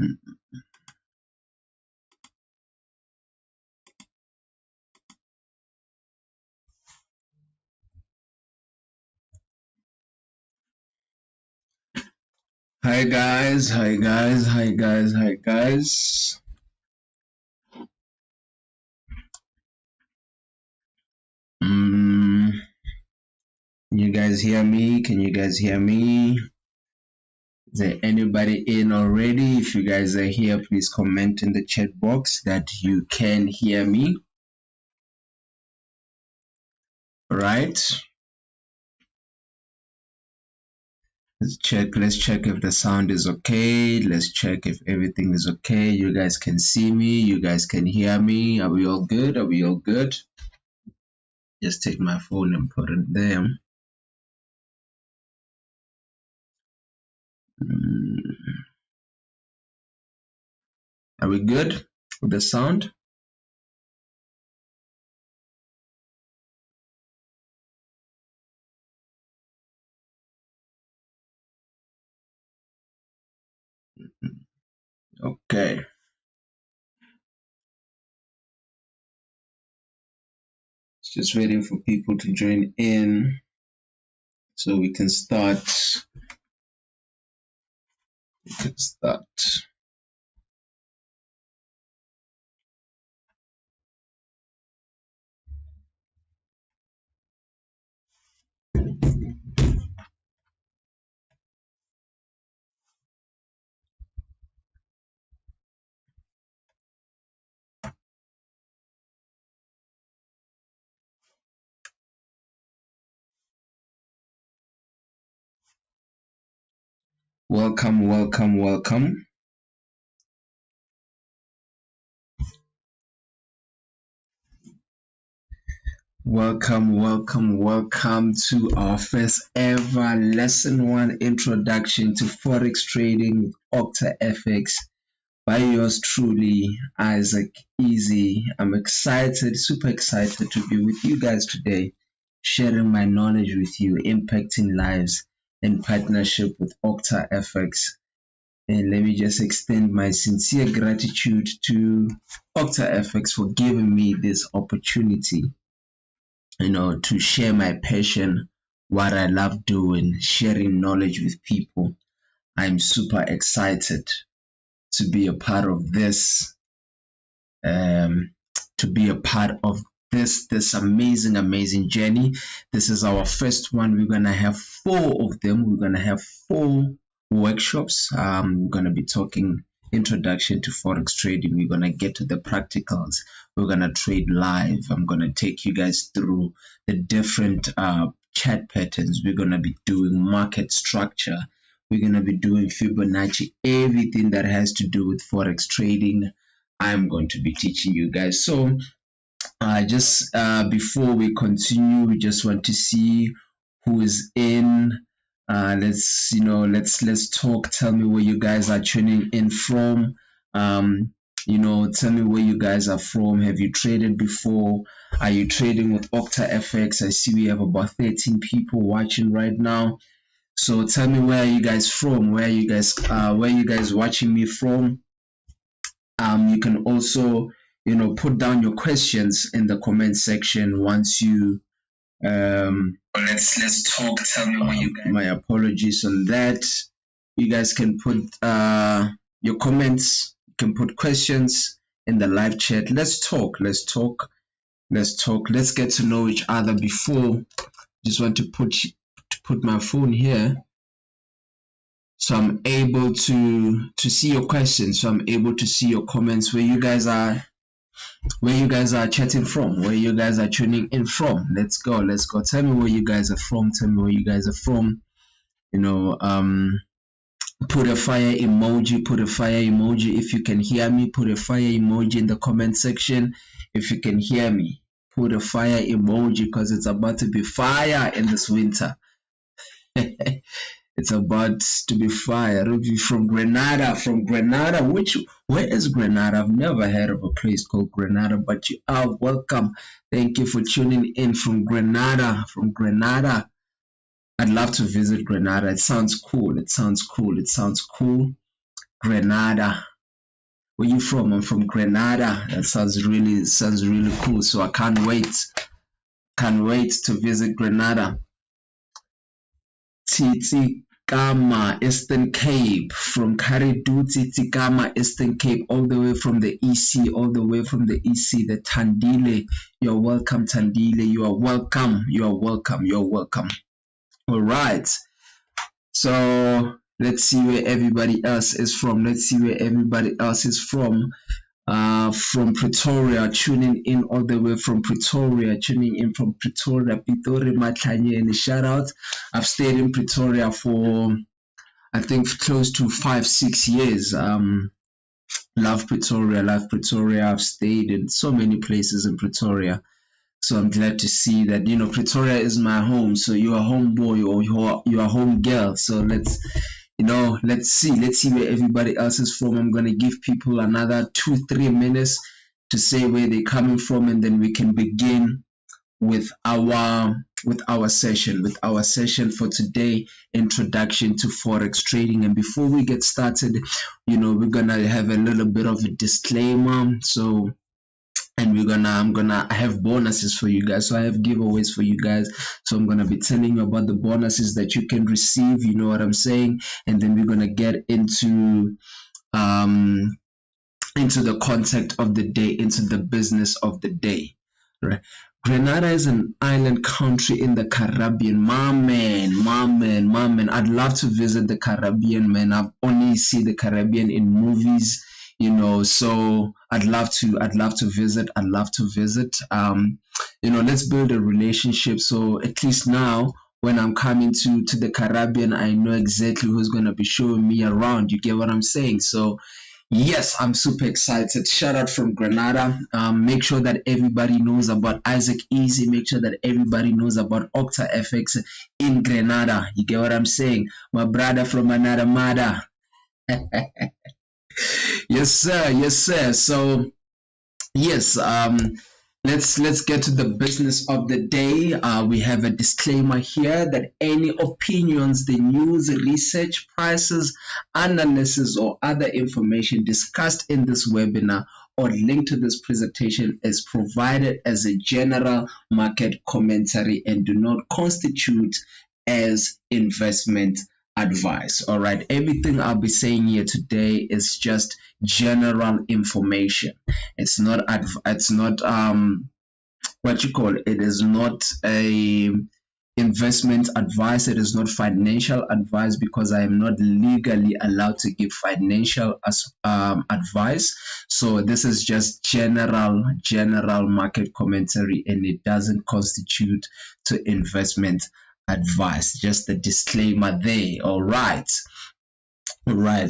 Hi guys, hi guys, hi guys, hi guys. You guys hear me? Can you guys hear me? Is there anybody in already? If you guys are here, please comment in the chat box that you can hear me. Right? Let's check if the sound is okay. Let's check if everything is okay. You guys can see me, you guys can hear me. Are we all good? Are we all good? Just take my phone and put it there. Are we good with the sound? Okay. Just waiting for people to join in so we can start. Welcome, welcome, welcome. Welcome, welcome, welcome to our first ever lesson 1 introduction to Forex trading with OctaFX by yours truly, Isaac Izy. I'm excited, super excited to be with you guys today, sharing my knowledge with you, impacting lives in partnership with OctaFX. And let me just extend my sincere gratitude to OctaFX for giving me this opportunity, to share my passion, what I love doing, sharing knowledge with people. I'm super excited to be a part of this, this amazing journey. This is our first one. We're gonna have 4 of them. We're gonna have 4 workshops. We're gonna be talking introduction to Forex trading. We're gonna get to the practicals. We're gonna trade live. I'm gonna take you guys through the different chart patterns. We're gonna be doing market structure. We're gonna be doing Fibonacci, everything that has to do with Forex trading. I'm going to be teaching you guys. So just before we continue, we just want to see who is in. Let's talk. Tell me where you guys are tuning in from. Tell me where you guys are from. Have you traded before? Are you trading with OctaFX? I see we have about 13 people watching right now. So tell me, where are you guys from? Where are you guys watching me from? You can also put down your questions in the comment section once you let's talk. Tell me what you guys. My apologies on that. You guys can put your comments, you can put questions in the live chat. Let's talk. Let's get to know each other. Before, just want to put my phone here so I'm able to see your questions, so I'm able to see your comments, where you guys are chatting from, where you guys are tuning in from. Let's go. Tell me where you guys are from. Put a fire emoji. If you can hear me, put a fire emoji in the comment section. If you can hear me, put a fire emoji, because it's about to be fire in this winter. It's about to be fire. From Grenada. Where is Grenada? I've never heard of a place called Grenada, but you are welcome. Thank you for tuning in from Grenada. I'd love to visit Grenada. It sounds cool. Grenada. Where you from? I'm from Grenada. That sounds really cool. So I can't wait to visit Grenada. Tsitsikamma, Eastern Cape, from Karidu, Tsitsikamma, Eastern Cape, all the way from the EC, the Tandile. You're welcome, Tandile. You are welcome. All right. So let's see where everybody else is from. From Pretoria, tuning in all the way from Pretoria, Pitori Matlanyeni. Shout out. I've stayed in Pretoria for, I think, close to 5-6 years. Love Pretoria. I've stayed in so many places in Pretoria. So I'm glad to see that, Pretoria is my home. So you're a homeboy or you're a home girl. So let's see where everybody else is from. I'm going to give people another 2-3 minutes to say where they're coming from, and then we can begin with our session for today, introduction to forex trading. And before we get started, we're gonna have a little bit of a disclaimer. So, and I'm gonna have bonuses for you guys. So I have giveaways for you guys. So I'm gonna be telling you about the bonuses that you can receive. You know what I'm saying? And then we're gonna get into the concept of the day, into the business of the day. Right. Grenada is an island country in the Caribbean. My man. I'd love to visit the Caribbean, man. I've only seen the Caribbean in movies, so I'd love to visit. Let's build a relationship. So at least now, when I'm coming to the Caribbean, I know exactly who's going to be showing me around. You get what I'm saying? So yes, I'm super excited. Shout out from Grenada. Make sure that everybody knows about Isaac Izy. Make sure that everybody knows about OctaFX in Grenada. You get what I'm saying? My brother from another mother. Yes, sir. So, yes, let's get to the business of the day. We have a disclaimer here that any opinions, the news, research, prices, analysis, or other information discussed in this webinar or linked to this presentation is provided as a general market commentary and do not constitute as investment advice. All right, everything I'll be saying here today is just general information. It's not what you call it. It is not a investment advice. It is not financial advice, because I am not legally allowed to give financial advice. So this is just general market commentary, and it doesn't constitute to investment advice. Just a disclaimer there. All right,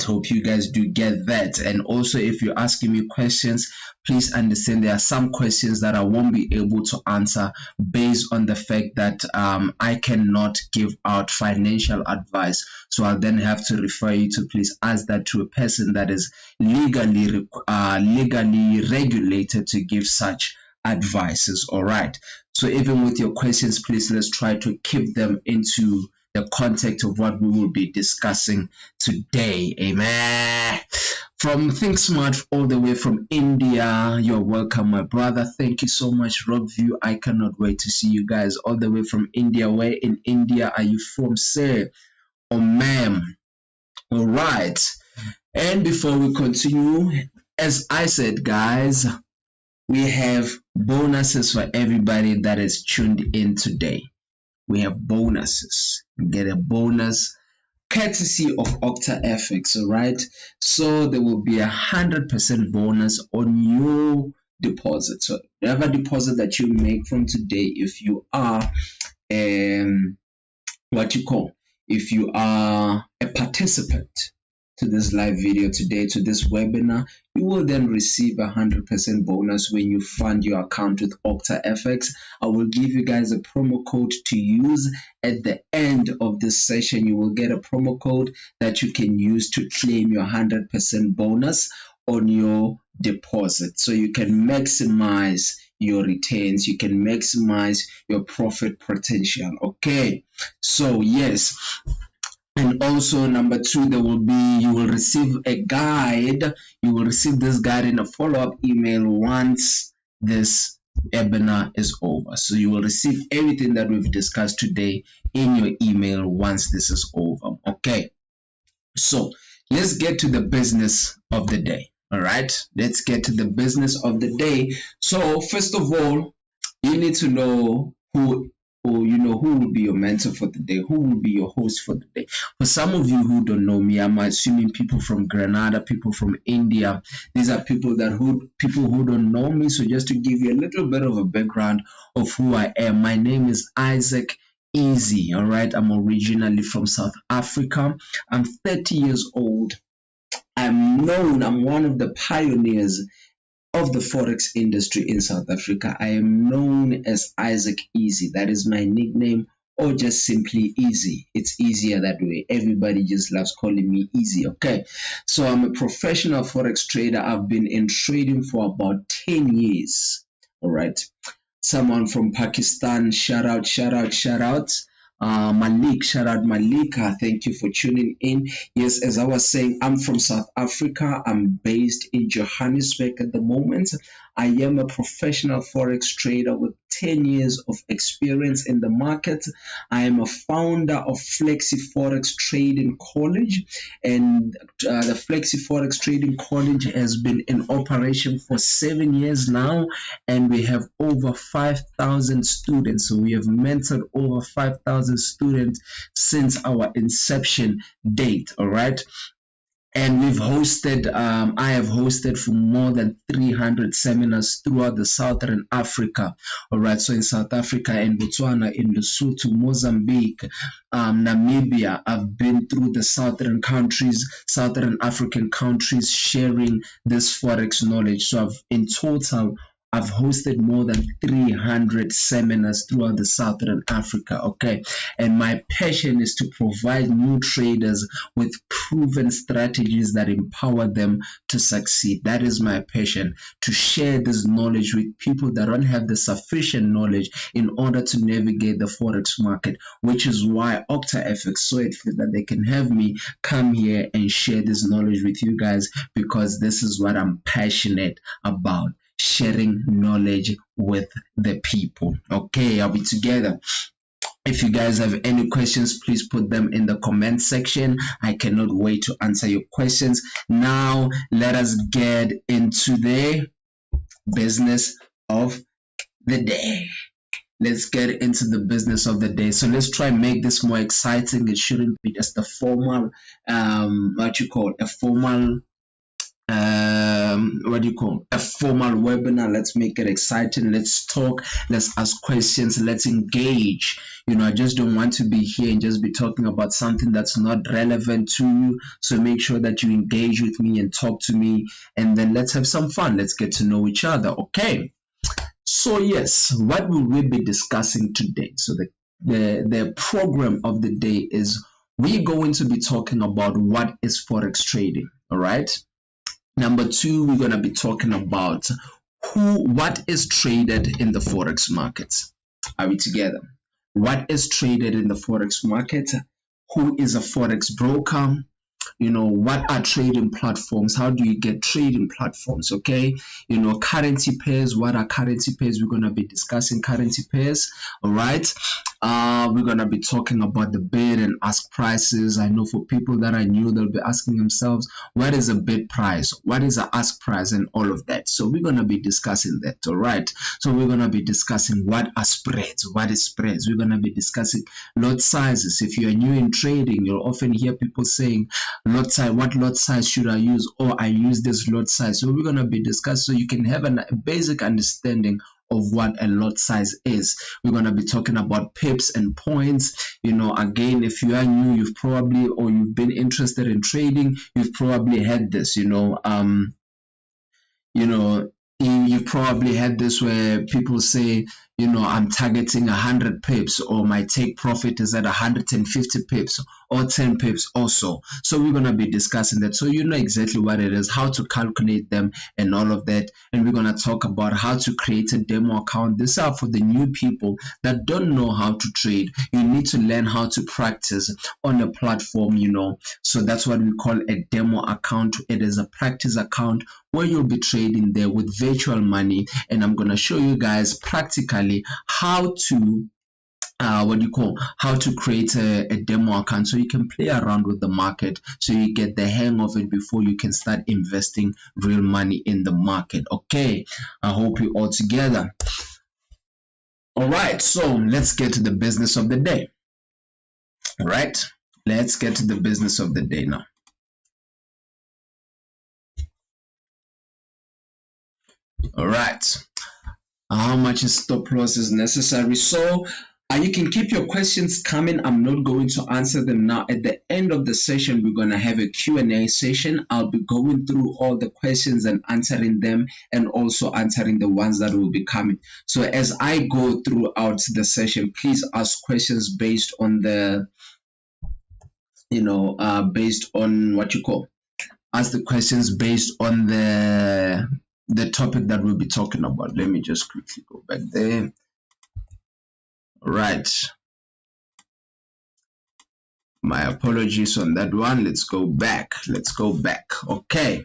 hope you guys do get that. And also, if you're asking me questions, please understand there are some questions that I won't be able to answer based on the fact that I cannot give out financial advice. So I'll then have to refer you to please ask that to a person that is legally regulated to give such advices. All right, so even with your questions, please let's try to keep them into the context of what we will be discussing today. Amen. From Think Smart all the way from India, you're welcome, my brother. Thank you so much, Rockview. I cannot wait to see you guys all the way from India. Where in India are you from, sir or ma'am? All right. And before we continue, as I said, guys, we have bonuses for everybody that is tuned in today. We have bonuses. You get a bonus courtesy of OctaFX. All right. So there will be 100% bonus on your deposit. So whatever deposit that you make from today, if you are if you are a participant to this live video today, to this webinar, you will then receive 100% bonus when you fund your account with OctaFX. I will give you guys a promo code to use at the end of this session. You will get a promo code that you can use to claim your 100% bonus on your deposit, so you can maximize your returns, you can maximize your profit potential. Okay, so yes, And also number two, there will be, you will receive a guide. You will receive this guide in a follow-up email once this webinar is over. So you will receive everything that we've discussed today in your email once this is over. Okay, so let's get to the business of the day. All right, let's get to the business of the day. So first of all, you need to know who will be your mentor for the day, who will be your host for the day. For some of you who don't know me, I'm assuming people from Grenada, people from India. These are people who don't know me. So just to give you a little bit of a background of who I am, my name is Isaac Izy. All right, I'm originally from South Africa. I'm 30 years old. I'm one of the pioneers of the Forex industry in South Africa. I am known as Isaac Izy. That is my nickname, or just simply Easy. It's easier that way. Everybody just loves calling me Easy. Okay, so I'm a professional Forex trader. I've been in trading for about 10 years. All right, someone from Pakistan, shout out, shout out, shout out. Malik, shout out Malika, thank you for tuning in. Yes, as I was saying, I'm from South Africa. I'm based in Johannesburg at the moment. I am a professional Forex trader with 10 years of experience in the market. I am a founder of Flexi Forex Trading College, and the Flexi Forex Trading College has been in operation for 7 years now, and we have over 5,000 students. So we have mentored over 5,000 students since our inception date. All right, and I have hosted for more than 300 seminars throughout the Southern Africa. All right, so in South Africa, in Botswana, in Lesotho, Mozambique, Namibia, I've been through the Southern African countries, sharing this Forex knowledge. So I've hosted more than 300 seminars throughout the Southern Africa, okay? And my passion is to provide new traders with proven strategies that empower them to succeed. That is my passion, to share this knowledge with people that don't have the sufficient knowledge in order to navigate the Forex market, which is why OctaFX saw it fit that they can have me come here and share this knowledge with you guys, because this is what I'm passionate about. Sharing knowledge with the people. Okay, are we together? If you guys have any questions, please put them in the comment section. I cannot wait to answer your questions. Now, let us get into the business of the day. Let's get into the business of the day. So let's try and make this more exciting. It shouldn't be just a formal, a formal webinar. Let's make it exciting. Let's talk, let's ask questions, let's engage. I just don't want to be here and just be talking about something that's not relevant to you. So make sure that you engage with me and talk to me, and then let's have some fun. Let's get to know each other. Okay, so yes, what will we be discussing today? So the program of the day is, we're going to be talking about what is Forex trading. All right, number two, we're going to be talking about what is traded in the Forex market. Are we together? What is traded in the Forex market? Who is a Forex broker? What are trading platforms? How do you get trading platforms? Okay, currency pairs. What are currency pairs? We're going to be discussing currency pairs. All right, we're going to be talking about the bid and ask prices. I know for people that are new, they'll be asking themselves, what is a bid price? What is an ask price? And all of that. So we're going to be discussing that. All right, so we're going to be discussing what are spreads. What is spreads? We're going to be discussing lot sizes. If you are new in trading, you'll often hear people saying, lot size, what lot size should I use, or I use this lot size. So we're going to be discussing, so you can have a basic understanding of what a lot size is. We're going to be talking about pips and points. Again, if you are new, you've been interested in trading, you've probably had this, You probably had this where people say, you know, I'm targeting 100 pips, or my take profit is at 150 pips or 10 pips also. So we're going to be discussing that, so you know exactly what it is, how to calculate them and all of that. And we're going to talk about how to create a demo account. This is for the new people that don't know how to trade. You need to learn how to practice on a platform, you know. So that's what we call a demo account. It is a practice account where you'll be trading there with virtual money, and I'm going to show you guys practically how to how to create a demo account, so you can play around with the market, so you get the hang of it before you can start investing real money in the market. Okay, I hope you all together. All right, so let's get to the business of the day. All right, let's get to the business of the day now. All right, how much is stop loss is necessary? So you can keep your questions coming. I'm not going to answer them now. At the end of the session, we're going to have a Q&A session. I'll be going through all the questions and answering them, and also answering the ones that will be coming. So as I go throughout the session, please ask questions based on the, you know, based on what you call, ask the questions based on the topic that we'll be talking about. Let me just quickly go back there. All right, my apologies on that one. Let's go back. Okay,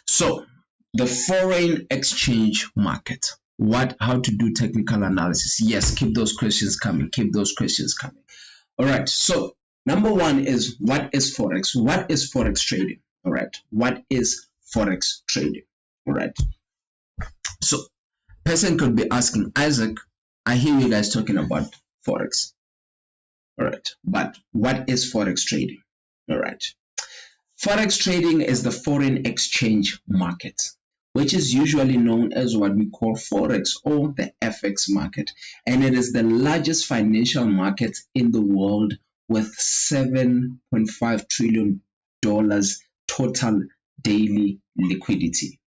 so the foreign exchange market, how to do technical analysis. Yes, keep those questions coming. All right, so number one is, what is Forex? What is Forex trading? All right, what is Forex trading? All right, so person could be asking, Isaac, I hear you guys talking about Forex. All right, but what is Forex trading? All right, Forex trading is the foreign exchange market, which is usually known as what we call Forex, or the FX market, and it is the largest financial market in the world with $7.5 trillion total daily liquidity.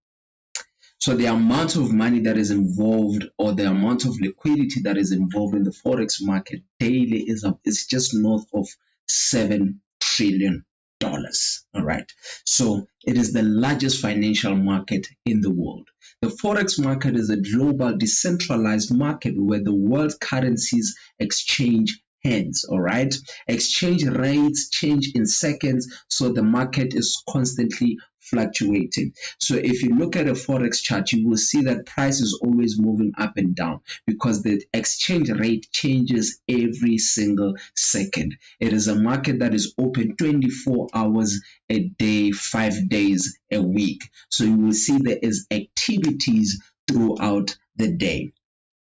So the amount of money that is involved, or the amount of liquidity that is involved in the Forex market daily is just north of $7 trillion. All right, so it is the largest financial market in the world. The Forex market is a global decentralized market where the world's currencies exchange hands. All right, exchange rates change in seconds, so the market is constantly fluctuating. So if you look at a Forex chart, you will see that price is always moving up and down, because the exchange rate changes every single second. It is a market that is open 24 hours a day, 5 days a week. So you will see there is activities throughout the day.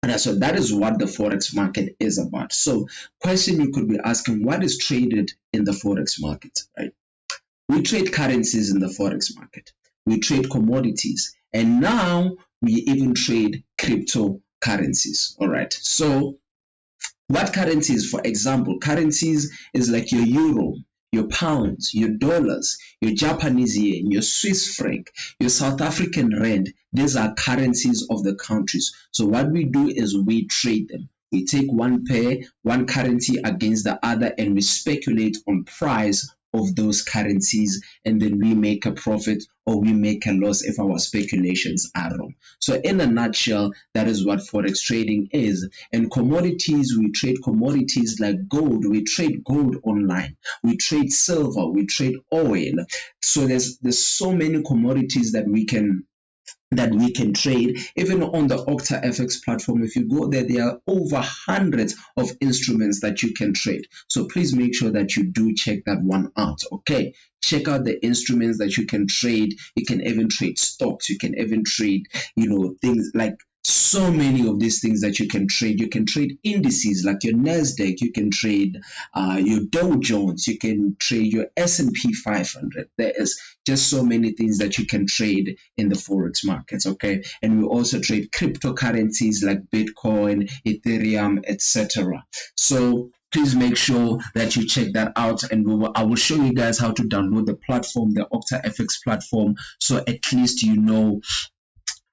And so that is what the Forex market is about. So question you could be asking, what is traded in the Forex market, right? We trade currencies in the Forex market. We trade commodities. And now we even trade cryptocurrencies. All right. So what currencies? For example, currencies is like your euro, your pounds, your dollars, your Japanese yen, your Swiss franc, your South African rand. These are currencies of the countries. So what we do is we trade them. We take one pair, one currency against the other, and we speculate on price of those currencies, and then we make a profit or we make a loss if our speculations are wrong. So in a nutshell, that is what Forex trading is. And commodities, we trade commodities like gold. We trade gold online. We trade silver. We trade oil. So there's so many commodities that we can trade. Even on the OctaFX platform, if you go there, there are over hundreds of instruments that you can trade. So please make sure that you do check that one out. Okay, check out the instruments that you can trade. You can even trade stocks. You can even trade, things like so many of these things that you can trade. You can trade indices like your Nasdaq. You can trade your Dow Jones. You can trade your S&P 500. There is just so many things that you can trade in the Forex markets. Okay, and we also trade cryptocurrencies like Bitcoin, Ethereum, etc. So please make sure that you check that out, and I will show you guys how to download the platform, the OctaFX platform, so at least you know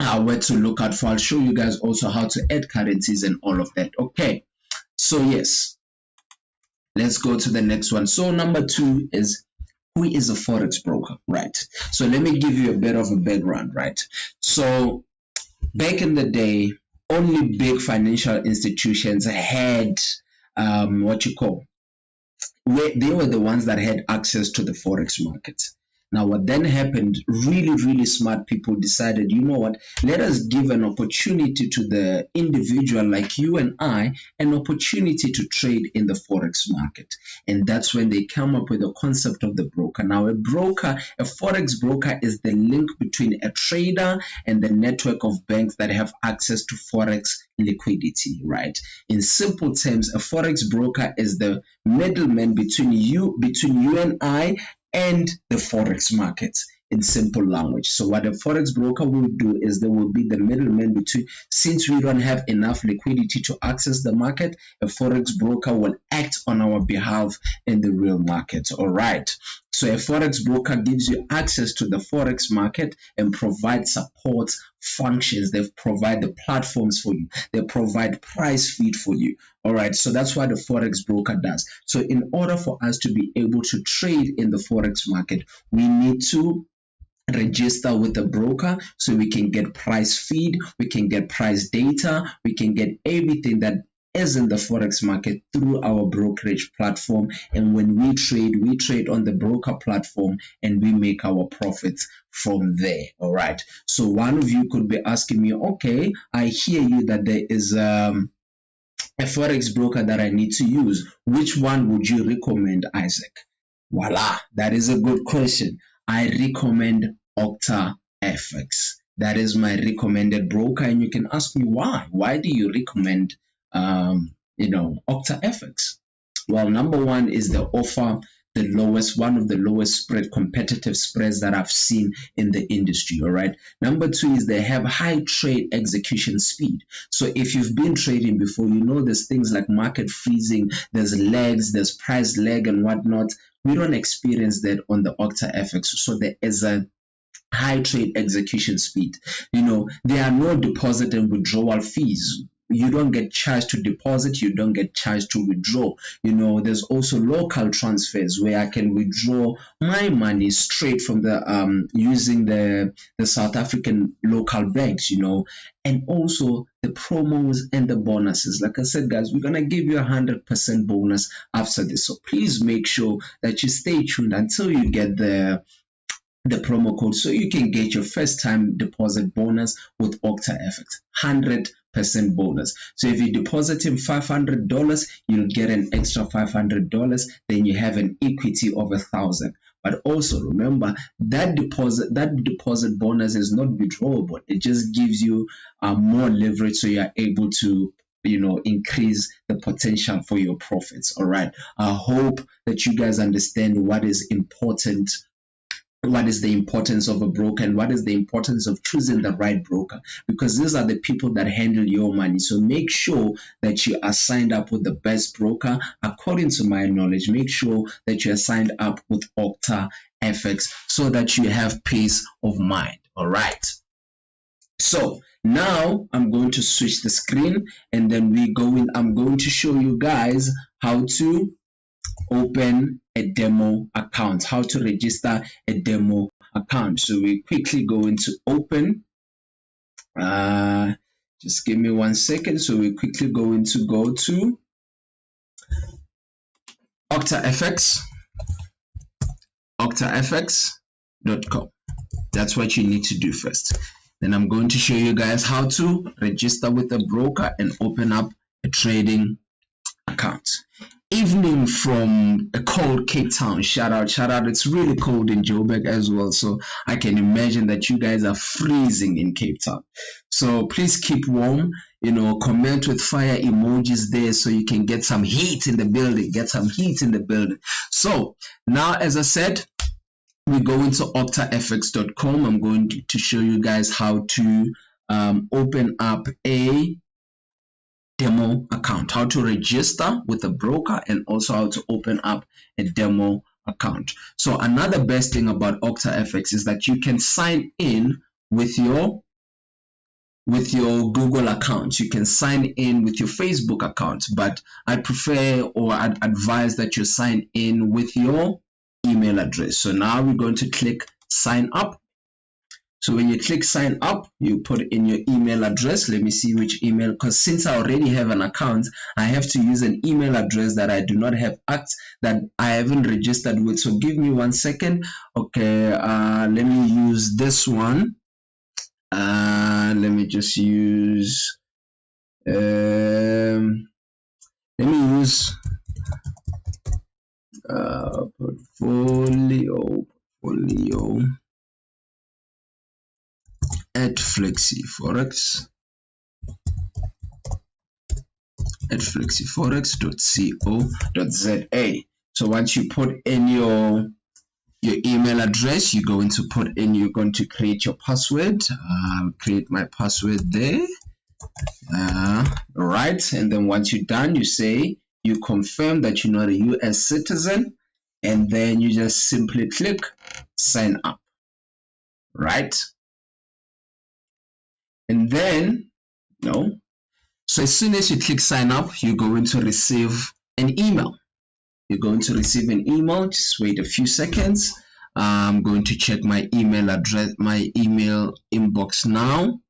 where to look out for. I'll show you guys also how to add currencies and all of that. Okay, so yes, let's go to the next one. So number 2 is, who is a forex broker, right? So let me give you a bit of a background, right? So back in the day, only big financial institutions had what you call, where they were the ones that had access to the forex market. Now, what then happened, really, really smart people decided, you know what, let us give an opportunity to the individual like you and I, an opportunity to trade in the forex market. And that's when they come up with the concept of the broker. Now, a forex broker is the link between a trader and the network of banks that have access to forex liquidity, right? In simple terms, a forex broker is the middleman between you and I and the forex market, in simple language. So what a forex broker will do is they will be the middleman between, since we don't have enough liquidity to access the market, a forex broker will act on our behalf in the real market. All right. So a forex broker gives you access to the forex market and provides support functions. They provide the platforms for you. They provide price feed for you. All right. So that's what the forex broker does. So in order for us to be able to trade in the forex market, we need to register with a broker so we can get price feed, we can get price data, we can get everything that is in the forex market through our brokerage platform. And when we trade on the broker platform and we make our profits from there. All right. So one of you could be asking me, okay, I hear you that there is a forex broker that I need to use. Which one would you recommend, Isaac? Voila, that is a good question. I recommend OctaFX. That is my recommended broker, and you can ask me why. Why do you recommend, OctaFX? Well, number one is they offer one of the lowest spread, competitive spreads that I've seen in the industry. All right. Number two is they have high trade execution speed. So if you've been trading before, you know there's things like market freezing, there's lags, there's price lag and whatnot. We don't experience that on the OctaFX. So there is a high trade execution speed. There are no deposit and withdrawal fees. You don't get charged to deposit, you don't get charged to withdraw. There's also local transfers where I can withdraw my money straight from the using the South African local banks, and also the promos and the bonuses. Like I said, guys, we're gonna give you 100% bonus after this. So please make sure that you stay tuned until you get the promo code so you can get your first time deposit bonus with OctaFX. 100% bonus. So if you deposit him $500, you'll get an extra $500. Then you have an equity of 1,000. But also remember that deposit bonus is not withdrawable. It just gives you more leverage, so you are able to increase the potential for your profits. All right. I hope that you guys understand what is important. What is the importance of a broker and what is the importance of choosing the right broker, because these are the people that handle your money. So make sure that you are signed up with the best broker. According to my knowledge, make sure that you are signed up with OctaFX so that you have peace of mind. All right. So now I'm going to switch the screen and then I'm going to show you guys how to open a demo account, how to register a demo account. So we quickly go into open. Just give me 1 second. So we quickly go to OctaFX, OctaFX.com. That's what you need to do first. Then I'm going to show you guys how to register with a broker and open up a trading account. Evening from a cold Cape Town. Shout out. It's really cold in Joburg as well, so I can imagine that you guys are freezing in Cape Town. So please keep warm. Comment with fire emojis there so you can get some heat in the building. So now, as I said, we go into OctaFX.com. I'm going to show you guys how to open up a demo account, how to register with a broker, and also how to open up a demo account. So another best thing about OctaFX is that you can sign in with your with your Google account. You can sign in with your Facebook account, but I prefer or I'd advise that you sign in with your email address. So now we're going to click sign up. So when you click sign up, you put in your email address. Let me see which email, because since I already have an account, I have to use an email address that I do not have that I haven't registered with. So give me 1 second. Okay, let me use this one. Let me just use let me use portfolio at flexiforex.co.za. So once you put in your email address, you're going to create your password. Create my password there. Right, and then once you're done, you confirm that you're not a US citizen, and then you just simply click sign up, right? And then so as soon as you click sign up, you're going to receive an email. Just wait a few seconds. I'm going to check my email inbox now.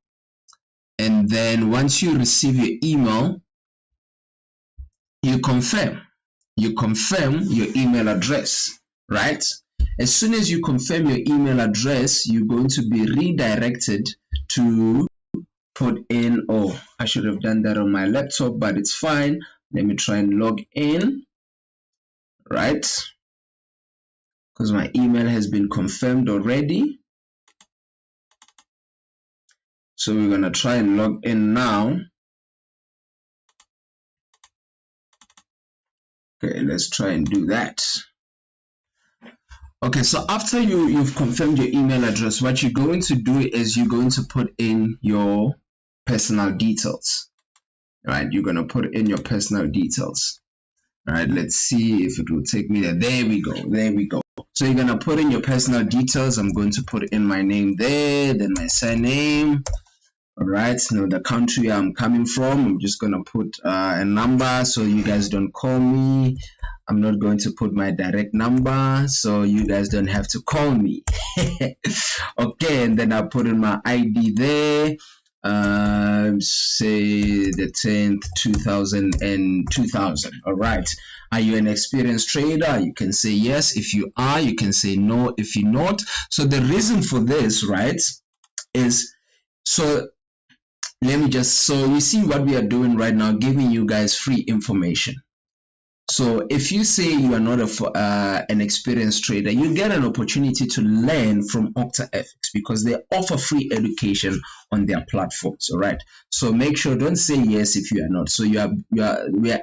And then once you receive your email, you confirm your email address, right? As soon as you confirm your email address, you're going to be redirected to put in, I should have done that on my laptop, but it's fine. Let me try and log in, right? Because my email has been confirmed already. So we're going to try and log in now. Okay, let's try and do that. Okay, so after you've confirmed your email address, what you're going to do is you're going to put in your personal details, right? You're going to put in your personal details. All right, let's see if it will take me there. There we go. So you're going to put in your personal details. I'm going to put in my name there, then my surname. All right, now the country I'm coming from, I'm just going to put a number so you guys don't call me. I'm not going to put my direct number so you guys don't have to call me. Okay, and then I put in my ID there. Say the 10th, 2000 and 2000. All right. Are you an experienced trader? You can say yes. If you are, you can say no if you're not. So the reason for this, right, is so you see what we are doing right now, giving you guys free information. So if you say you are not an experienced trader, you get an opportunity to learn from OctaFX because they offer free education on their platforms. All right. So make sure, don't say yes if you are not. So we are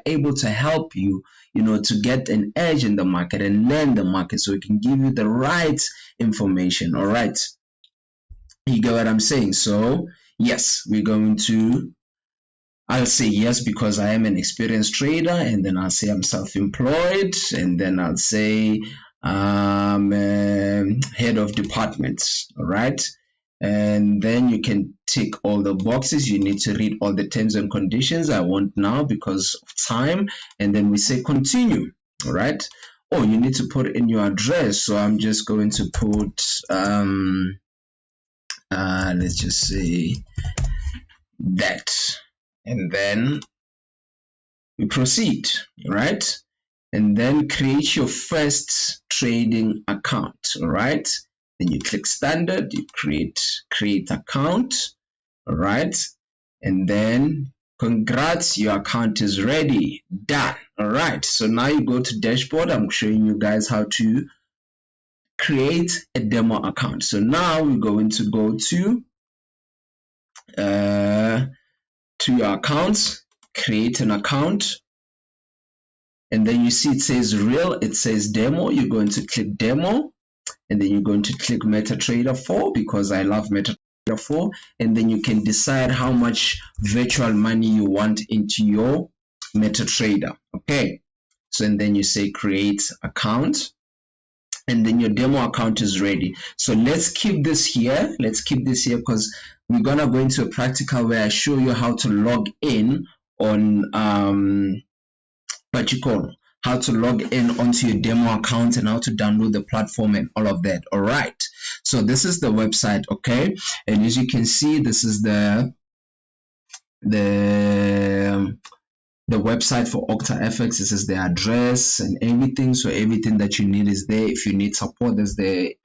able to help you, to get an edge in the market and learn the market, so we can give you the right information. All right. You get what I'm saying? So yes, I'll say yes because I am an experienced trader, and then I'll say I'm self-employed, and then I'll say head of departments. All right, and then you can tick all the boxes. You need to read all the terms and conditions. I won't now because of time, and then we say continue. All right. You need to put in your address, so I'm just going to put let's just say that. And then we proceed, right? And then create your first trading account, all right? Then you click standard, you create account, all right? And then congrats, your account is ready, done, all right? So now you go to dashboard. I'm showing you guys how to create a demo account. So now we're going to go to your accounts, create an account, and then you see it says real, it says demo. You're going to click demo, and then you're going to click MetaTrader 4 because I love MetaTrader 4, and then you can decide how much virtual money you want into your MetaTrader. Okay, so and then you say create account, and then your demo account is ready. So let's keep this here because we're gonna go into a practical where I show you how to log in on how to log in onto your demo account and how to download the platform and all of that. All right, so this is the website, okay, and as you can see, this is the website for OctaFX. This is the address and everything, so everything that you need is there. If you need support, there's the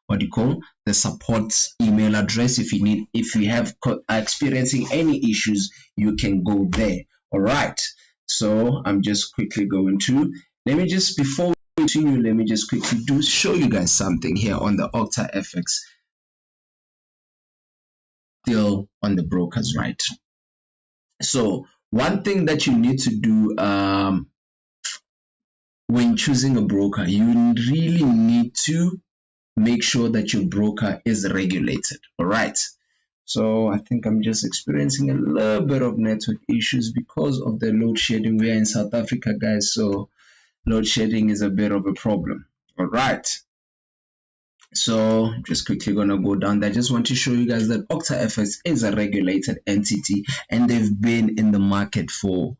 the support email address. If you have experiencing any issues, you can go there. All right, so I'm just quickly going to, before we continue, let me just quickly show you guys something here on the OctaFX, still on the brokers, right? So one thing that you need to do when choosing a broker, you really need to make sure that your broker is regulated. All right, so I think I'm just experiencing a little bit of network issues because of the load shedding. We are in South Africa, guys, so load shedding is a bit of a problem. All right, so just quickly gonna go down there. I just want to show you guys that OctaFX is a regulated entity, and they've been in the market for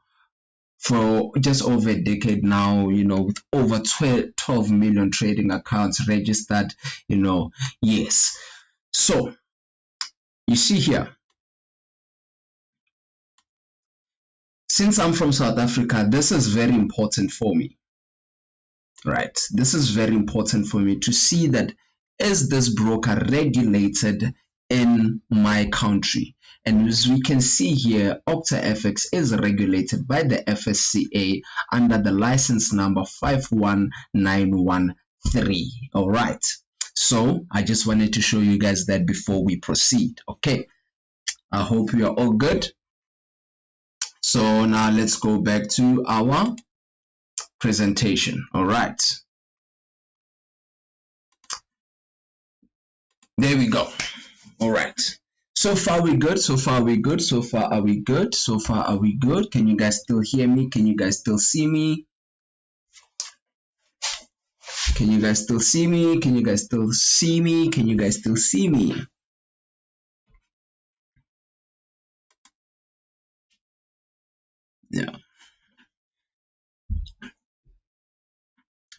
just over a decade now, with over 12 million trading accounts registered, yes. So you see here, since I'm from South Africa, this is very important for me, right? This is very important for me to see that, is this broker regulated in my country? And as we can see here, OctaFX is regulated by the FSCA under the license number 51913. All right, so I just wanted to show you guys that before we proceed. Okay, I hope you are all good. So now let's go back to our presentation. All right, there we go. All right, so far we good, so far we good, so far are we good, so far are we good? Can you guys still hear me? Can you guys still see me? Can you guys still see me? Can you guys still see me? Can you guys still see me? Yeah.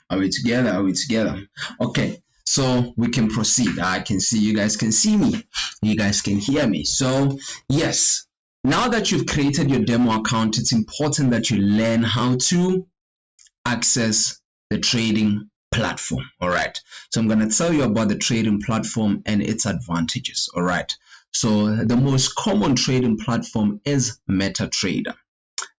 Are we together? Are we together? Okay, so we can proceed. I can see you guys can see me. You guys can hear me. So yes, now that you've created your demo account, it's important that you learn how to access the trading platform. All right, so I'm going to tell you about the trading platform and its advantages. All right, so the most common trading platform is MetaTrader.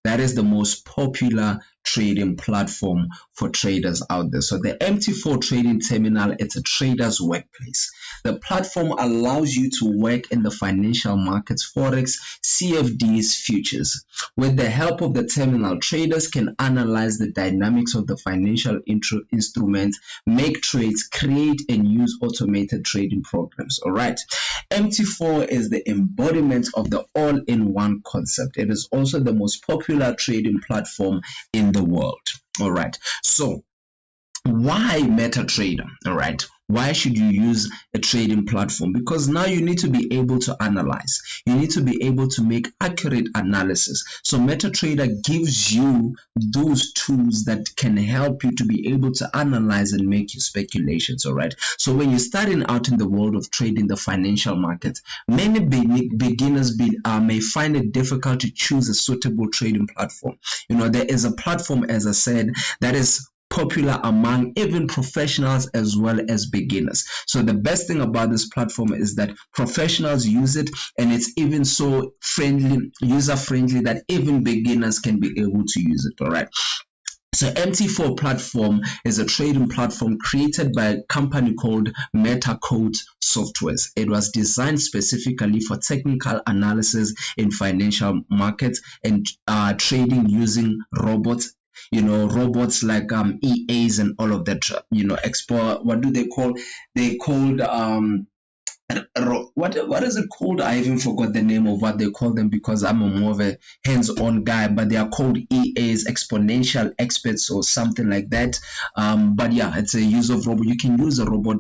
That is the most popular trading platform for traders out there. So the MT4 trading terminal, it's a trader's workplace. The platform allows you to work in the financial markets, Forex, CFDs, futures. With the help of the terminal, traders can analyze the dynamics of the financial instruments, make trades, create and use automated trading programs. All right. MT4 is the embodiment of the all-in-one concept. It is also the most popular trading platform in the world. All right, so why MetaTrader? All right, why should you use a trading platform? Because now you need to be able to analyze, you need to be able to make accurate analysis. So MetaTrader gives you those tools that can help you to be able to analyze and make your speculations. All right, so when you're starting out in the world of trading the financial markets, many beginners may find it difficult to choose a suitable trading platform. There is a platform, as I said, that is popular among even professionals as well as beginners. So the best thing about this platform is that professionals use it, and it's even so user friendly that even beginners can be able to use it. All right, so MT4 platform is a trading platform created by a company called MetaCode Softwares. It was designed specifically for technical analysis in financial markets and trading using robots. Robots like EAs and all of that. Export. What do they call? They called what is it called? I even forgot the name of what they call them because I'm a more of a hands-on guy, but they are called EAs, exponential experts or something like that. But yeah, it's a use of robot. You can use a robot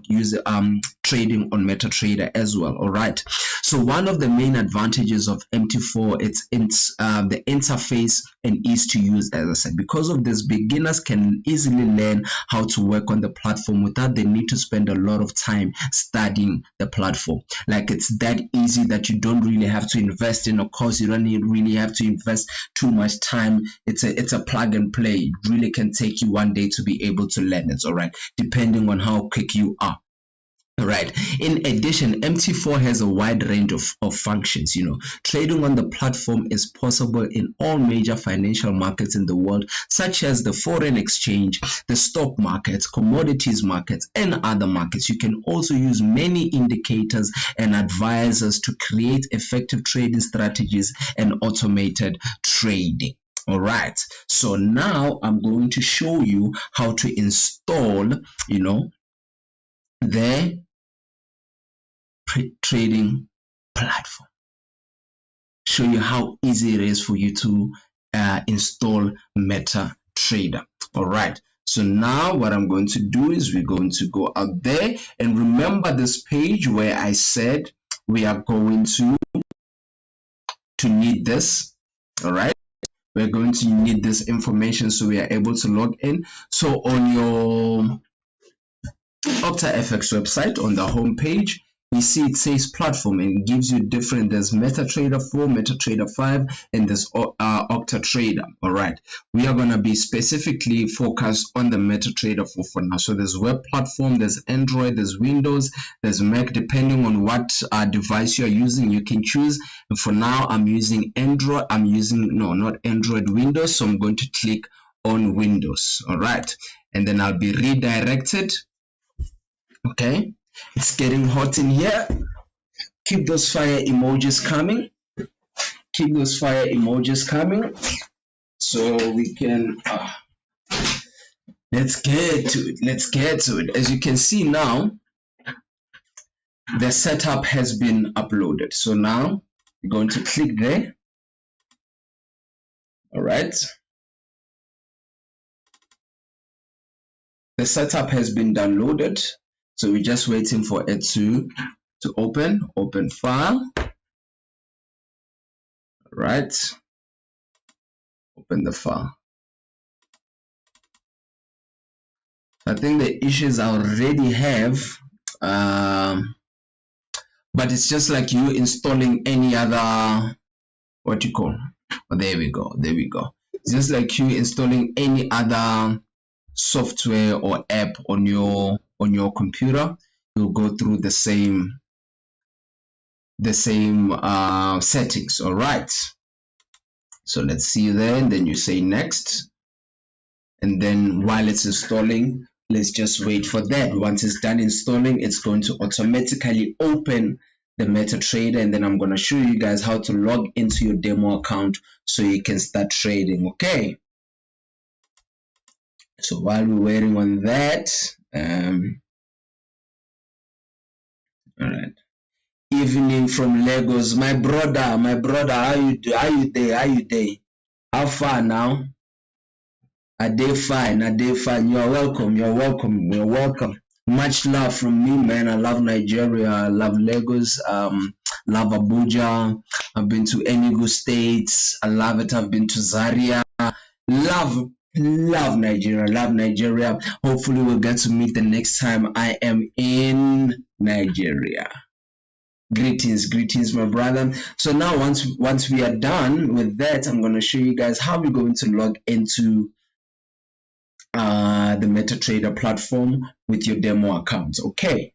trading on MetaTrader as well. All right. So one of the main advantages of MT4, it's the interface and ease to use, as I said. Because of this, beginners can easily learn how to work on the platform without the need to spend a lot of time studying the platform. Like, it's that easy that you don't really have to invest in a course. You don't really have to invest too much time. It's a plug and play. It really can take you one day to be able to learn it. All right, depending on how quick you are. Right. In addition, MT4 has a wide range of functions. Trading on the platform is possible in all major financial markets in the world, such as the foreign exchange, the stock markets, commodities markets, and other markets. You can also use many indicators and advisors to create effective trading strategies and automated trading. All right. So now I'm going to show you how to install, the trading platform. Show you how easy it is for you to install MetaTrader. All right. So now what I'm going to do is we're going to go out there and remember this page where I said we are going to need this. All right. We're going to need this information so we are able to log in. So on your OctaFX website, on the home page, you see it says platform and it gives you different. There's MetaTrader 4, MetaTrader 5, and there's OctaTrader. All right, we are going to be specifically focused on the MetaTrader 4 for now. So there's web platform, there's Android, there's Windows, there's Mac. Depending on what device you're using, you can choose. And for now, I'm using Android. Not Android, Windows. So I'm going to click on Windows. All right, and then I'll be redirected. Okay, it's getting hot in here. Keep those fire emojis coming. Keep those fire emojis coming so we can let's get to it. As you can see now, the setup has been uploaded. So now we're going to click there. All right, the setup has been downloaded. So we're just waiting for it to open file. All right, open the file. I think the issues I already have, but it's just like you installing any other, what you call, there we go. It's just like you installing any other software or app on your computer. You'll go through the same settings. All right, so let's see there, and then you say next, and then while it's installing, let's just wait for that. Once it's done installing, it's going to automatically open the MetaTrader, and then I'm going to show you guys how to log into your demo account so you can start trading. Okay, so while we're waiting on that, all right, evening from Lagos, my brother, how you there? How far now? I day fine. You're welcome. Much love from me, man. I love Nigeria. I love Lagos. Love Abuja. I've been to Enugu States. I love it. I've been to Zaria. Love Nigeria. Hopefully we'll get to meet the next time I am in Nigeria. Greetings, my brother. So now once we are done with that, I'm going to show you guys how we're going to log into the MetaTrader platform with your demo account. Okay,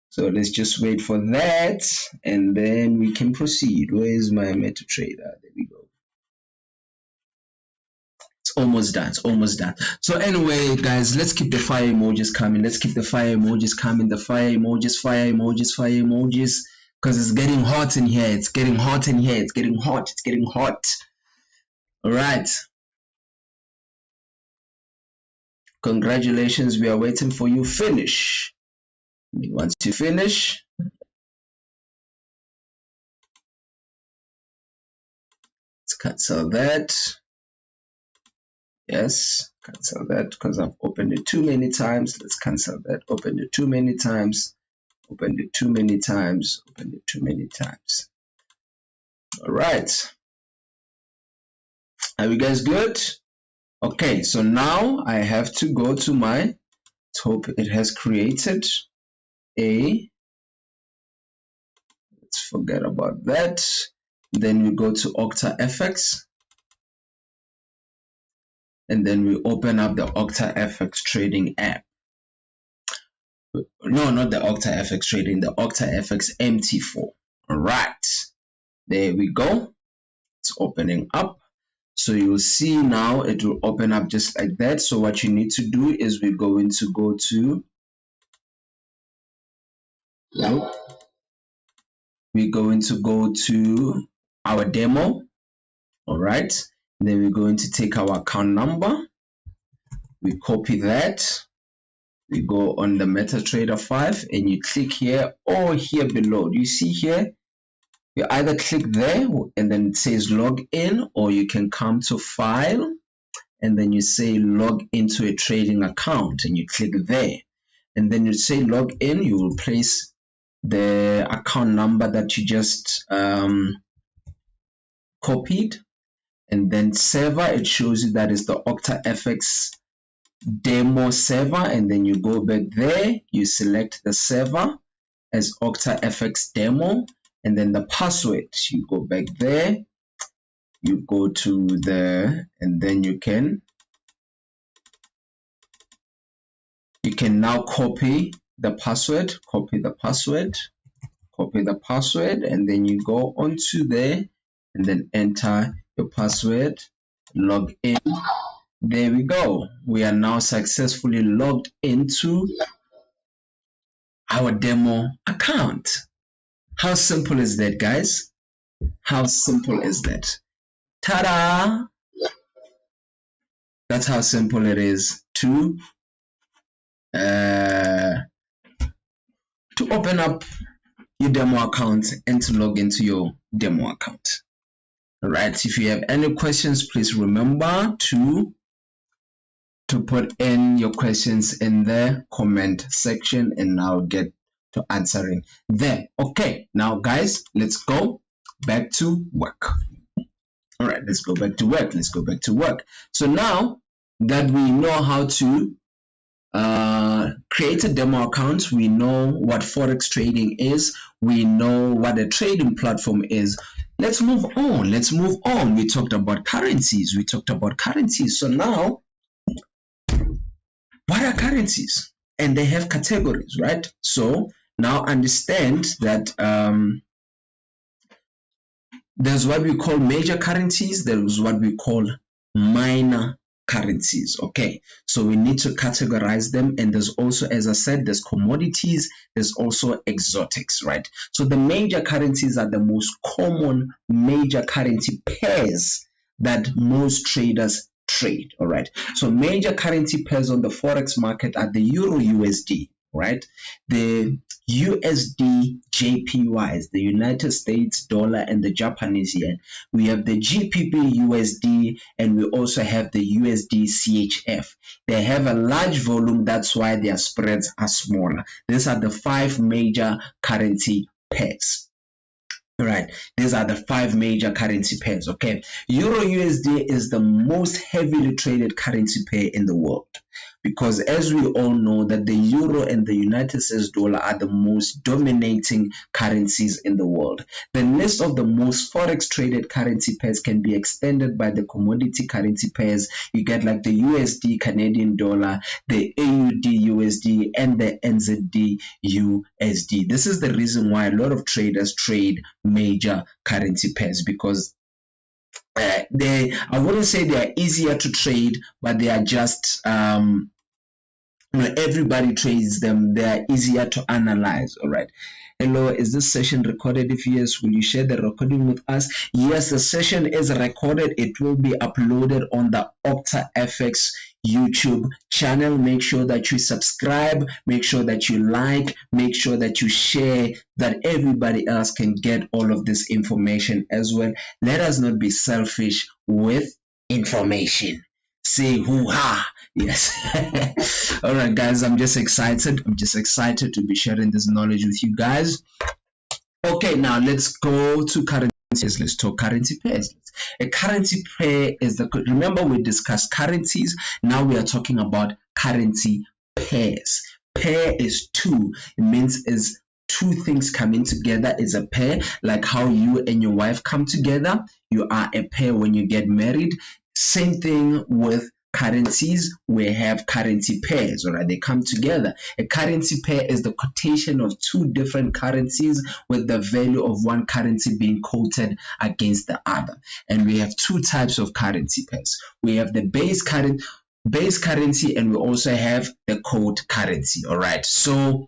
so let's just wait for that and then we can proceed. Where is my MetaTrader? There we go. It's almost done. So anyway, guys, let's keep the fire emojis coming. The fire emojis, because it's getting hot in here. It's getting hot. All right. Congratulations, we are waiting for you. Finish. Once you finish, cancel that. Yes, cancel that because I've opened it too many times. Let's cancel that. Opened it too many times. Opened it too many times. Opened it too many times. All right. Are you guys good? Okay, so now I have to go to my top. It has created a, let's forget about that. Then we go to OctaFX. And then we open up the OctaFX trading app. No, not the OctaFX trading, the OctaFX MT4. All right, there we go. It's opening up. So you'll see now it will open up just like that. So what you need to do is we're going to go to, we're going to go to our demo. All right, and then we're going to take our account number. We copy that. We go on the MetaTrader 5 and you click here or here below. You see here, you either click there and then it says log in, or you can come to file and then you say log into a trading account and you click there. And then you say log in, you will place the account number that you just copied, and then server, it shows you that is the OctaFX demo server, and then you go back there, you select the server as OctaFX demo, and then the password, you go back there, you go to the, and then you can now copy the password, copy the password, and then you go onto there and then enter your password, log in. There we go. We are now successfully logged into our demo account. How simple is that, guys? How simple is that? Ta-da! That's how simple it is to open up your demo account and to log into your demo account. All right. If you have any questions, please remember to put in your questions in the comment section and I'll get to answering there. Okay, now guys, let's go back to work. All right, let's go back to work. So now that we know how to create a demo account, we know what Forex trading is, we know what a trading platform is. Let's move on. We talked about currencies. So now, what are currencies? And they have categories, right? So now understand that there's what we call major currencies, there's what we call minor currencies. Okay, so we need to categorize them, and there's also, as I said, there's commodities, there's also exotics, right? So the major currencies are the most common major currency pairs that most traders trade. All right, so major currency pairs on the Forex market are the Euro USD, right? The USD JPY, the United States dollar, and the Japanese yen. We have the GBP USD, and we also have the USD CHF. They have a large volume, that's why their spreads are smaller. These are the 5 major currency pairs. Right, these are the 5 major currency pairs. Okay, Euro USD is the most heavily traded currency pair in the world, because as we all know that the euro and the United States dollar are the most dominating currencies in the world. The list of the most Forex traded currency pairs can be extended by the commodity currency pairs. You get like the USD Canadian dollar, the AUD USD, and the NZD USD. This is the reason why a lot of traders trade major currency pairs, because I wouldn't say they are easier to trade, but they are just everybody trades them. They are easier to analyze. All right. Hello, is this session recorded? If yes, will you share the recording with us? Yes, the session is recorded. It will be uploaded on the OctaFX YouTube channel. Make sure that you subscribe, make sure that you like, make sure that you share, that everybody else can get all of this information as well. Let us not be selfish with information. Say hoo-ha. Yes. All right, guys, I'm just excited. I'm just excited to be sharing this knowledge with you guys. Okay, now let's go to currencies. Let's talk currency pairs. A currency pair is remember we discussed currencies. Now we are talking about currency pairs. Pair is two. It means is two things coming together is a pair, like how you and your wife come together. You are a pair when you get married. Same thing with currencies. We have currency pairs, all right? They come together. A currency pair is the quotation of two different currencies with the value of one currency being quoted against the other. And we have two types of currency pairs. We have the base currency, and we also have the quote currency, all right? So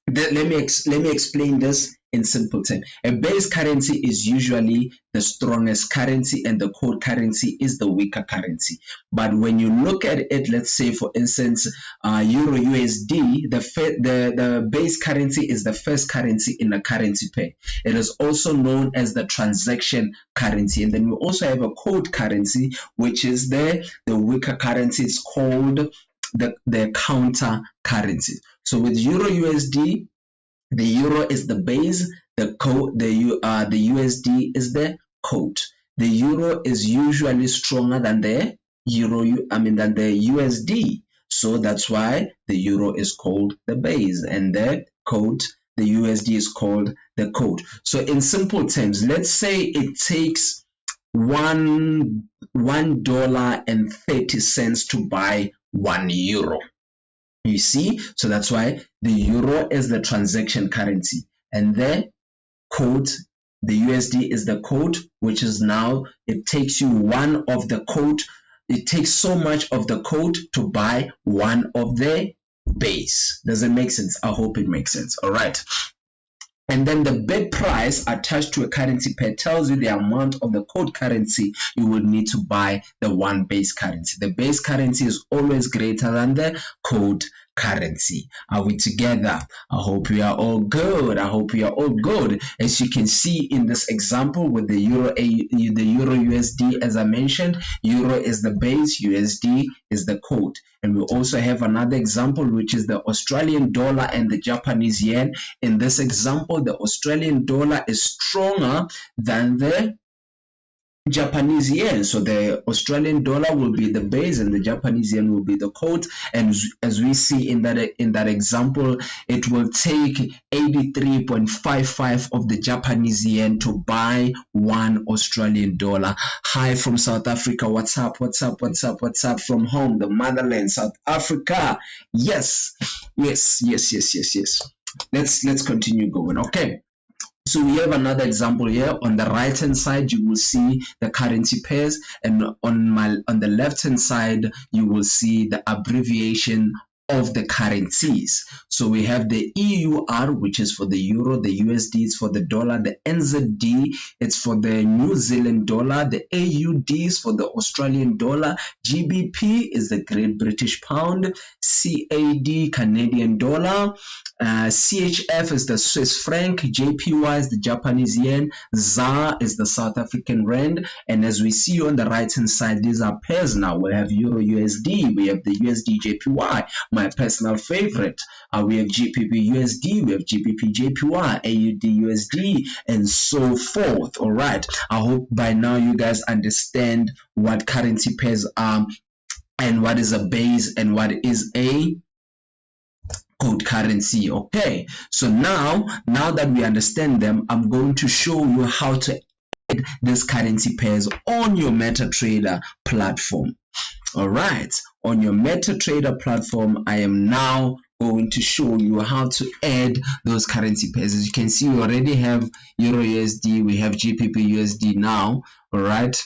let me explain this in simple terms. A base currency is usually the strongest currency, and the quote currency is the weaker currency. But when you look at it, let's say for instance, Euro USD, the base currency is the first currency in a currency pair. It is also known as the transaction currency. And then we also have a quote currency, which is the weaker currency. It's called the counter currency. So with Euro USD, the euro is the base, the USD is the quote. The euro is usually stronger than the than the USD. So that's why the euro is called the base, and the quote, the USD, is called the quote. So in simple terms, let's say it takes $1.30 to buy 1 euro. You see, so that's why the euro is the transaction currency, and the quote, the USD, is the quote, which is now it takes you one of the quote. It takes so much of the quote to buy one of the base. Does it make sense? I hope it makes sense. All right. And then the bid price attached to a currency pair tells you the amount of the quote currency you would need to buy the one base currency. The base currency is always greater than the quote currency. Are we together? I hope we are all good. I hope we are all good. As you can see in this example with the euro USD, as I mentioned, euro is the base, USD is the quote. And we also have another example, which is the Australian dollar and the Japanese yen. In this example, the Australian dollar is stronger than the Japanese yen. So the Australian dollar will be the base and the Japanese yen will be the quote. And as we see in that example, it will take 83.55 of the Japanese yen to buy 1 Australian dollar. Hi from South Africa. What's up? What's up? What's up? What's up from home, the motherland, South Africa? Yes. Let's continue going. Okay. So we have another example here. On the right hand side, you will see the currency pairs, and on the left hand side, you will see the abbreviation of the currencies. So we have the EUR, which is for the euro, the USD is for the dollar, the NZD, it's for the New Zealand dollar, the AUD is for the Australian dollar, GBP is the Great British Pound, CAD, Canadian dollar, CHF is the Swiss franc, JPY is the Japanese yen, ZAR is the South African rand. And as we see on the right hand side, these are pairs now. We have Euro USD, we have the USD JPY, my personal favorite. We have GBP USD, we have GBP JPY, AUD USD, and so forth. All right. I hope by now you guys understand what currency pairs are and what is a base and what is a quote currency. Okay, so now that we understand them, I'm going to show you how to add these currency pairs on your MetaTrader platform. All right, on your MetaTrader platform, I am now going to show you how to add those currency pairs. As you can see, we already have Euro USD, we have GBP USD now. All right,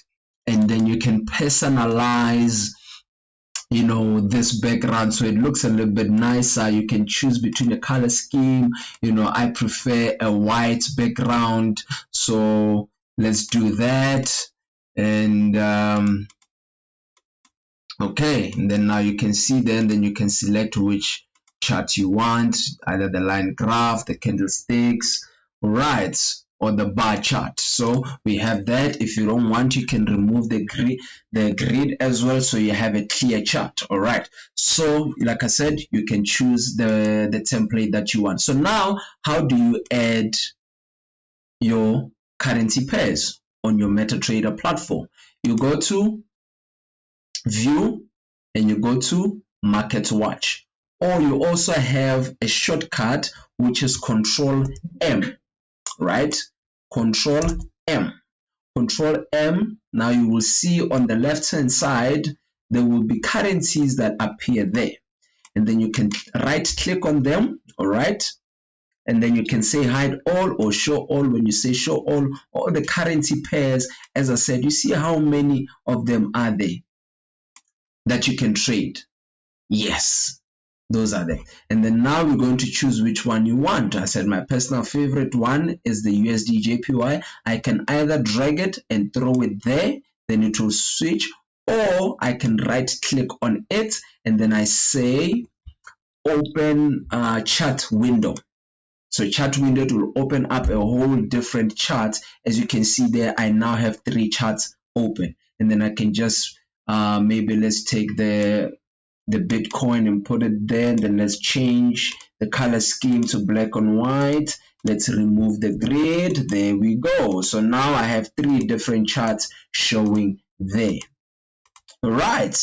and then you can personalize this background so it looks a little bit nicer. You can choose between a color scheme. I prefer a white background, so let's do that. And Okay, and then now you can see then you can select which chart you want, either the line graph, the candlesticks, right, or the bar chart. So we have that. If you don't want, you can remove the grid as well, so you have a clear chart. All right, so like I said, you can choose the template that you want. So now, how do you add your currency pairs on your MetaTrader platform? You go to view and you go to market watch, or you also have a shortcut which is control M, right? Control M, control M. Now you will see on the left hand side there will be currencies that appear there, and then you can right click on them. All right, and then you can say hide all or show all. When you say show all the currency pairs, as I said, you see how many of them are there that you can trade. Yes, those are them. And then now we're going to choose which one you want. I said my personal favorite one is the USD JPY. I can either drag it and throw it there, then it will switch, or I can right click on it and then I say open chart window. So chart window, it will open up a whole different chart. As you can see there, I now have 3 charts open, and then I can just maybe let's take the Bitcoin and put it there, and then let's change the color scheme to black and white. Let's remove the grid. There we go. So now I have 3 different charts showing there. All right,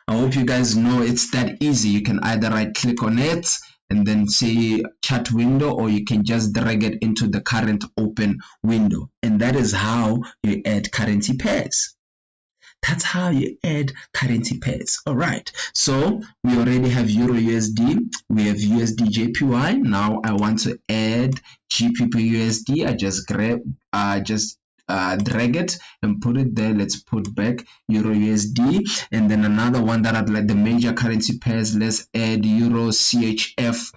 I hope you guys know it's that easy. You can either right click on it and then say chart window, or you can just drag it into the current open window, and that is how you add currency pairs. That's how you add currency pairs. All right, so we already have Euro USD, we have USD JPY. Now I want to add GBP USD. I just drag it and put it there. Let's put back Euro USD, and then another one that I'd like, the major currency pairs. Let's add Euro CHF.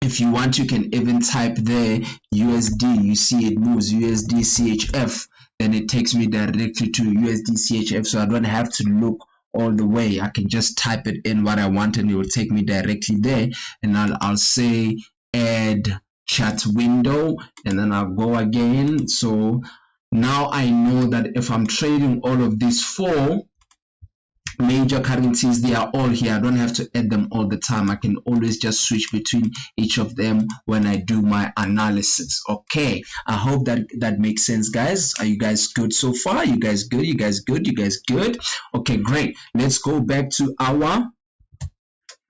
If you want, you can even type there USD. You see it moves USD CHF. Then it takes me directly to USD CHF, so I don't have to look all the way. I can just type it in what I want and it will take me directly there. And I'll say add chat window, and then I'll go again. So now I know that if I'm trading all of these 4 major currencies, they are all here. I don't have to add them all the time. I can always just switch between each of them when I do my analysis. Okay, I hope that makes sense, guys. Are you guys good so far? You guys good? You guys good? You guys good? Okay, great. Let's go back to our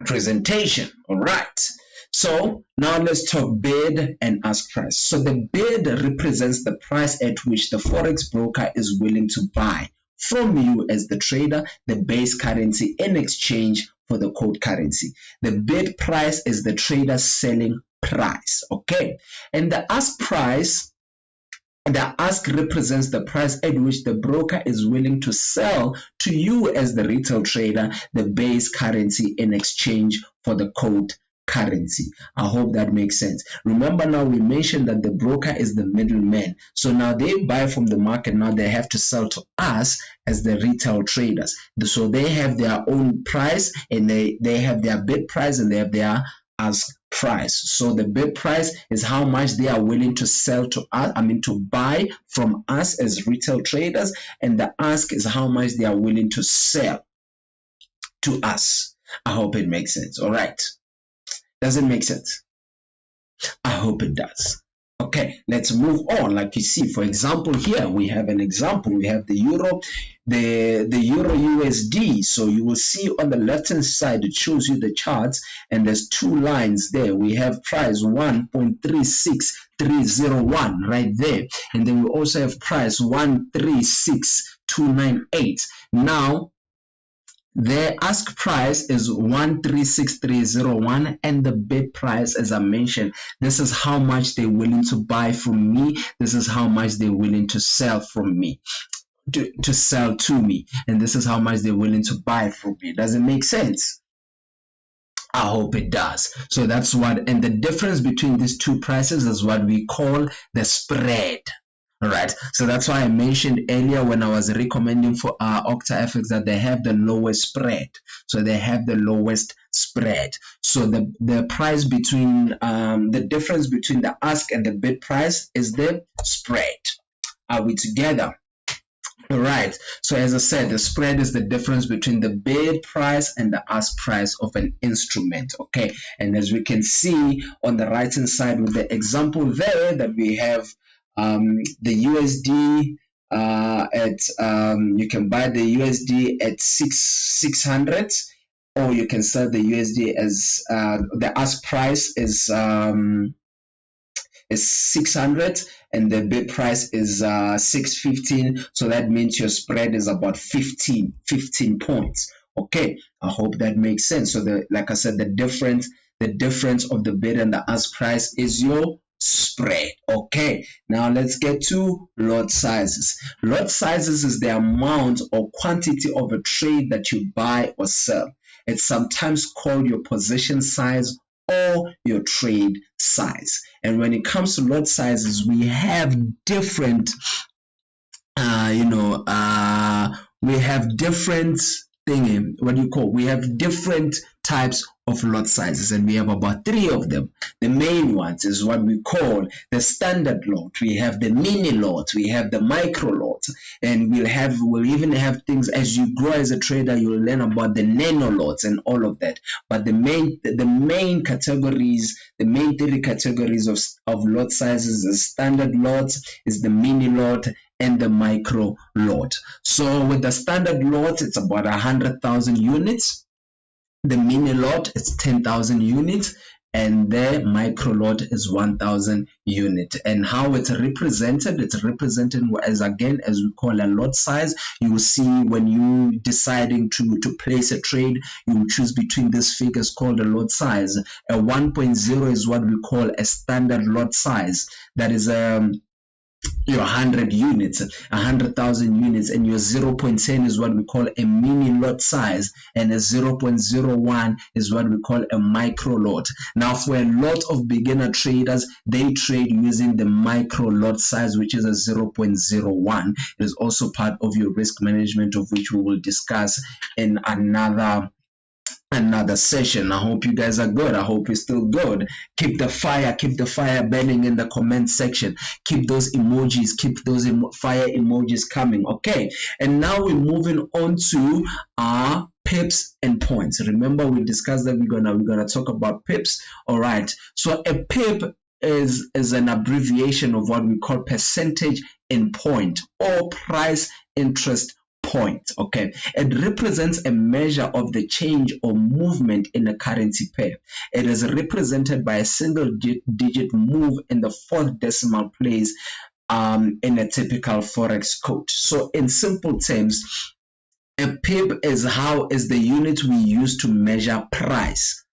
presentation. All right, so now let's talk bid and ask price. So the bid represents the price at which the forex broker is willing to buy from you as the trader the base currency in exchange for the quote currency. The bid price is the trader's selling price. Okay, and the ask price, the ask represents the price at which the broker is willing to sell to you as the retail trader the base currency in exchange for the quote currency. I hope that makes sense. Remember, now we mentioned that the broker is the middleman. So now they buy from the market. Now they have to sell to us as the retail traders. So they have their own price, and they have their bid price, and they have their ask price. So the bid price is how much they are willing to sell to us, to buy from us as retail traders, and the ask is how much they are willing to sell to us. I hope it makes sense. All right. Does it make sense? I hope it does. Okay, let's move on. Like you see, for example, here we have an example. We have the euro, the euro USD. So you will see on the left hand side, it shows you the charts, and there's 2 lines there. We have price 1.36301 right there, and then we also have price 1.36298. Now the ask price is 1.36301, and the bid price, as I mentioned, this is how much they're willing to buy from me. This is how much they're willing to sell from me, to sell to me, and this is how much they're willing to buy from me. Does it make sense? I hope it does. So that's what, and the difference between these 2 prices is what we call the spread. All right, so that's why I mentioned earlier when I was recommending for OctaFX that they have the lowest spread. So they have the lowest spread. So the price between the difference between the ask and the bid price is the spread. Are we together? All right, so as I said, the spread is the difference between the bid price and the ask price of an instrument. Okay, and as we can see on the right hand side with the example there that we have the USD you can buy the USD at 600, or you can sell the USD as the ask price is 600 and the bid price is 615. So that means your spread is about 15 points. Okay, I hope that makes sense. So like I said, the difference of the bid and the ask price is your spread. Okay, now let's get to lot sizes. Lot sizes is the amount or quantity of a trade that you buy or sell. It's sometimes called your position size or your trade size. And when it comes to lot sizes, we have different we have different we have different types of lot sizes, and we have about 3 of them. The main ones is what we call the standard lot. We have the mini lot, we have the micro lot, and we'll even have things as you grow as a trader. You'll learn about the nano lots and all of that. But the main categories, the main 3 categories of lot sizes is standard lot, is the mini lot, and the micro lot. So with the standard lot, it's about 100,000 units. The mini lot is 10,000 units, and the micro lot is 1,000 units. And how it's represented as we call a lot size. You will see when you deciding to place a trade, you will choose between these figures called a lot size. A 1.0 is what we call a standard lot size. That is your 100 units, 100,000 units, and your 0.10 is what we call a mini lot size, and a 0.01 is what we call a micro lot. Now, for a lot of beginner traders, they trade using the micro lot size, which is a 0.01. It is also part of your risk management, of which we will discuss in another session. I hope you guys are good. I hope you're still good. Keep the fire burning in the comment section. Keep those emojis, keep those fire emojis coming. Okay, and now we're moving on to our pips and points. Remember, we discussed that we're gonna talk about pips. All right, so a pip is an abbreviation of what we call percentage in point, or price interest point. Okay, it represents a measure of the change or movement in a currency pair. It is represented by a single digit move in the 4th decimal place in a typical forex code. So in simple terms, a pip is the unit we use to measure price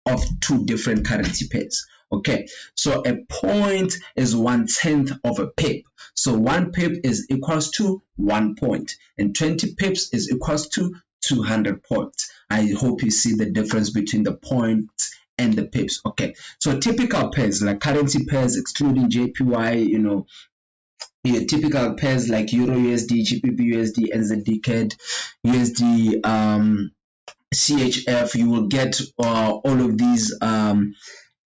of 2 different currency pairs. Okay, so a point is 1/10 of a pip. So 1 pip is equals to 1 point, and 20 pips is equals to 200 points. I hope you see the difference between the points and the pips. Okay, so typical pairs like currency pairs excluding JPY, your typical pairs like Euro USD, GBP USD, NZ CAD USD, CHF, you will get all of these.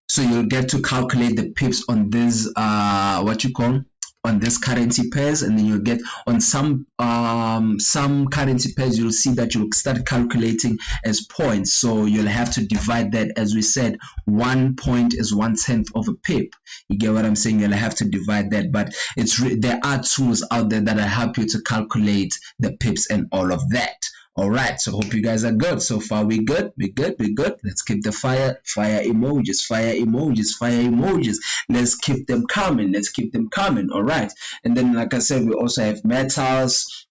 So you'll get to calculate the pips on this on this currency pairs, and then you'll get on some currency pairs, you'll see that you'll start calculating as points. So you'll have to divide that. As we said, 1 point is 1/10 of a pip. You get what I'm saying? You'll have to divide that, but there are tools out there that will help you to calculate the pips and all of that. All right, so hope you guys are good. So far, we good. Let's keep the fire emojis. Let's keep them coming. All right, and then like I said, we also have metals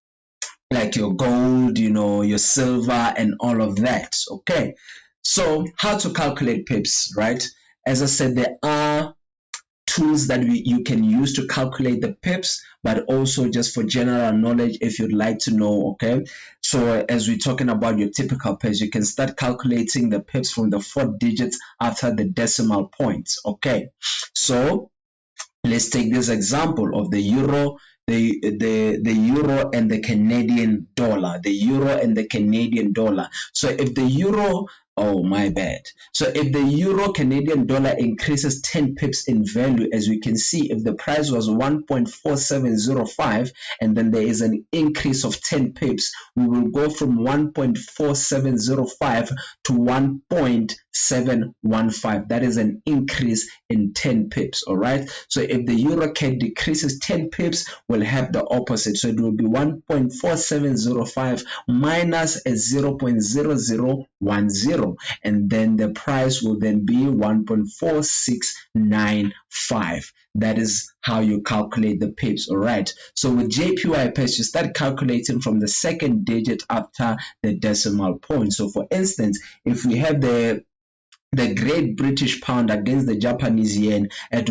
like your gold, your silver, and all of that. Okay, so how to calculate pips, right? As I said, there are tools that you can use to calculate the pips, but also just for general knowledge if you'd like to know. Okay, so as we're talking about your typical pairs, you can start calculating the pips from the 4 digits after the decimal points. Okay, so Let's take this example of the euro, the euro and the Canadian dollar, the euro and the Canadian dollar. So if the euro, oh my bad. So if the euro Canadian dollar increases 10 pips in value, as we can see, if the price was 1.4705 and then there is an increase of 10 pips, we will go from 1.4705 to 1.715. That is an increase in 10 pips. All right. So if the euro CAD decreases 10 pips, we'll have the opposite. So it will be 1.4705 minus a 0.0010, and then the price will then be 1.4695. That is how you calculate the pips. All right. So with JPY pairs, you start calculating from the second digit after the decimal point. So for instance, if we have the Great British Pound against the Japanese Yen at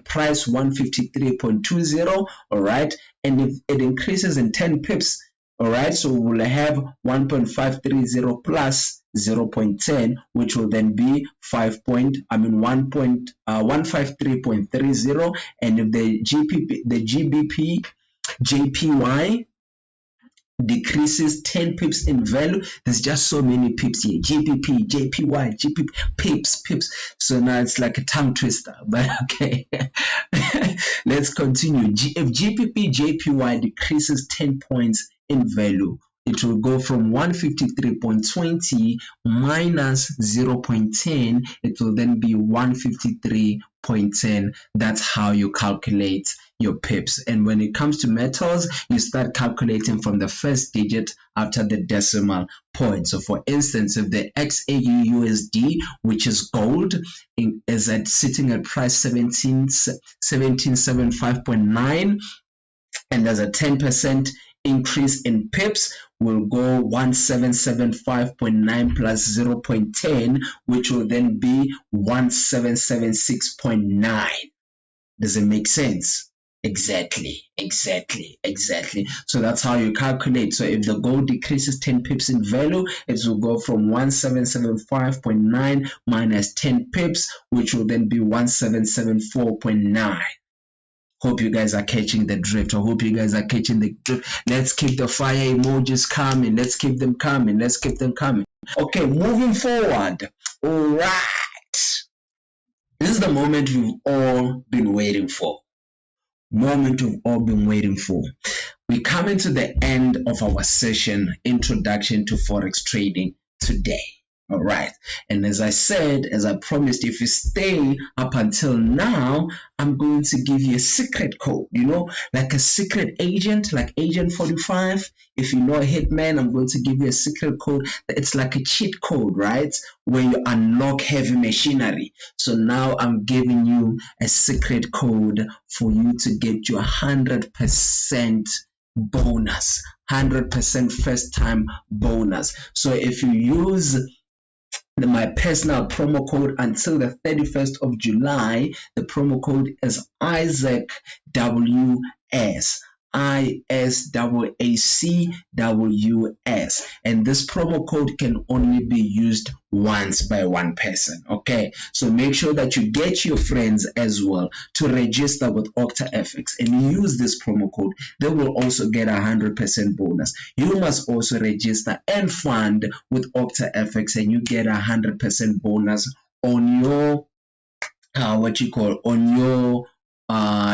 price 153.20, all right, and if it increases in 10 pips, all right, so we'll have 1.530 plus 0.10, which will then be 1.153.30, and if the JPY decreases 10 pips in value, there's just so many pips here, GBP, JPY, pips. So now it's like a tongue twister, but okay. Let's continue. If GBP JPY decreases 10 points in value, it will go from 153.20 minus 0.10. It will then be 153.10. That's how you calculate your pips. And when it comes to metals, you start calculating from the first digit after the decimal point. So for instance, if the XAUUSD, which is gold, is sitting at price 1775.9, and there's a 10% increase in pips, will go 1775.9 plus 0.10, which will then be 1776.9. Does it make sense? Exactly. So that's how you calculate. So if the gold decreases 10 pips in value, it will go from 1775.9 minus 10 pips, which will then be 1774.9. Hope you guys are catching the drift. Let's keep the fire emojis coming. Let's keep them coming. Okay, moving forward. All right. This is the moment we've all been waiting for. We're coming to the end of our session, Introduction to Forex Trading, today. All right. And as I promised, if you stay up until now, I'm going to give you a secret code, like a secret agent, like Agent 45. If you know a hitman, I'm going to give you a secret code. It's like a cheat code, right? Where you unlock heavy machinery. So now I'm giving you a secret code for you to get your 100% bonus, 100% first time bonus. So if you use my personal promo code until the 31st of July, the promo code is Isaac WS. ISAACWS, and this promo code can only be used once by one person. Okay, so make sure that you get your friends as well to register with OctaFX and use this promo code. They will also get 100% bonus. You must also register and fund with OctaFX, and you get 100% bonus on your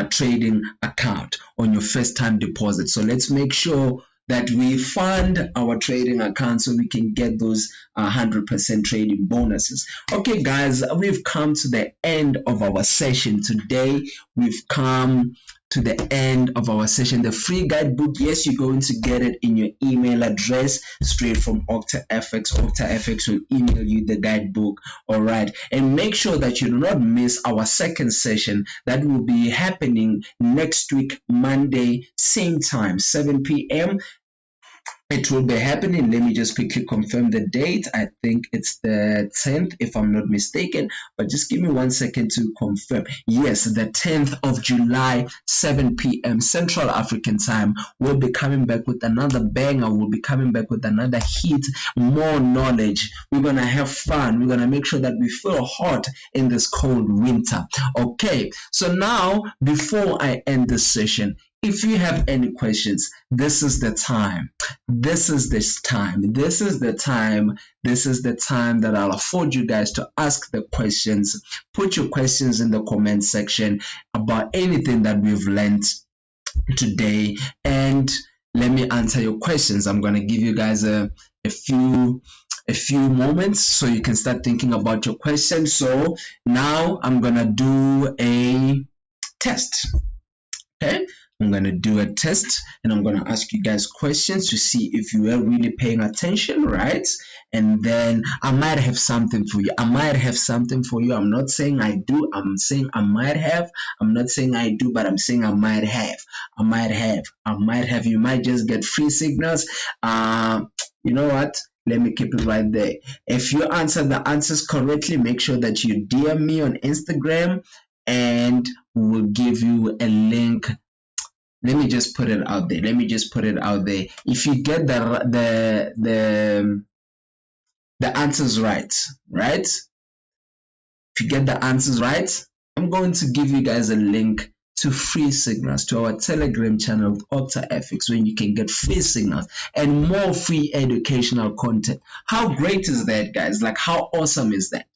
trading account, on your first time deposit. So let's make sure that we fund our trading account so we can get those 100% trading bonuses. Okay guys, we've come to the end of our session today. We've come to the end of our session. The free guidebook, yes, you're going to get it in your email address straight from OctaFX. OctaFX will email you the guidebook. All right, and make sure that you do not miss our second session that will be happening next week, Monday, same time, 7 p.m. it will be happening. Let me just quickly confirm the date. I think it's the 10th, if I'm not mistaken, but just give me 1 second to confirm. Yes, the 10th of July, 7 p.m. Central African time. We'll be coming back with another banger. We'll be coming back with another hit, more knowledge. We're going to have fun. We're going to make sure that we feel hot in this cold winter. Okay, so now, before I end this session, if you have any questions, this is the time. This is the time that I'll afford you guys to ask the questions. Put your questions in the comment section about anything that we've learned today, and let me answer your questions. I'm going to give you guys a few moments so you can start thinking about your questions. So now I'm going to do a test. Okay, I'm going to do a test and I'm going to ask you guys questions to see if you are really paying attention, right? And then I might have something for you. I'm not saying I do. I'm saying I might have. I'm not saying I do, but I'm saying I might have. You might just get free signals. You know what? Let me keep it right there. If you answer the answers correctly, make sure that you DM me on Instagram and we'll give you a link. Let me just put it out there. If you get the answers right? If you get the answers right, I'm going to give you guys a link to free signals, to our Telegram channel with OctaFX, where you can get free signals and more free educational content. How great is that, guys? Like, how awesome is that?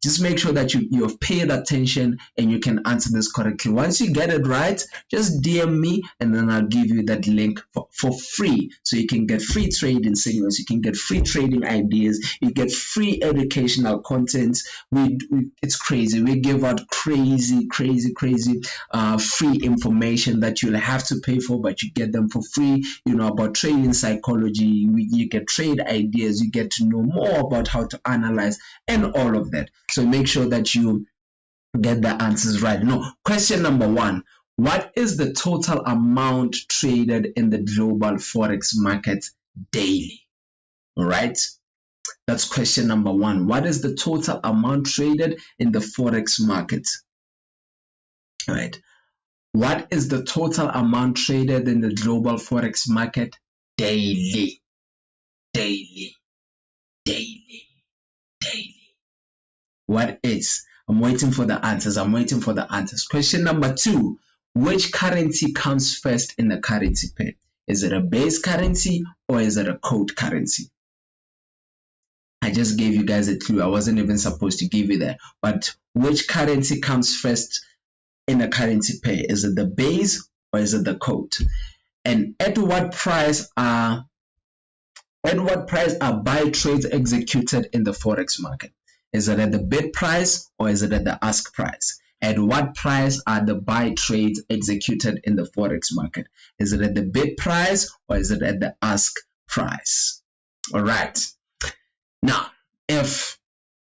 Just make sure that you have paid attention and you can answer this correctly. Once you get it right, just DM me and then I'll give you that link for free, so you can get free trading signals, you can get free trading ideas, you get free educational content. It's crazy. We give out crazy free information that you'll have to pay for, but you get them for free. About trading psychology, you get trade ideas, you get to know more about how to analyze and all of that. So make sure that you get the answers right. Question number 1. What is the total amount traded in the global Forex market daily? All right. That's question number 1. What is the total amount traded in the Forex market? All right. What is the total amount traded in the global Forex market daily? What is? I'm waiting for the answers. Question number 2. Which currency comes first in the currency pair? Is it a base currency or is it a code currency? I just gave you guys a clue. I wasn't even supposed to give you that. But which currency comes first in a currency pair? Is it the base or is it the code? And at what price are buy trades executed in the Forex market? Is it at the bid price or is it at the ask price? At what price are the buy trades executed in the Forex market? Is it at the bid price or is it at the ask price? All right. Now, if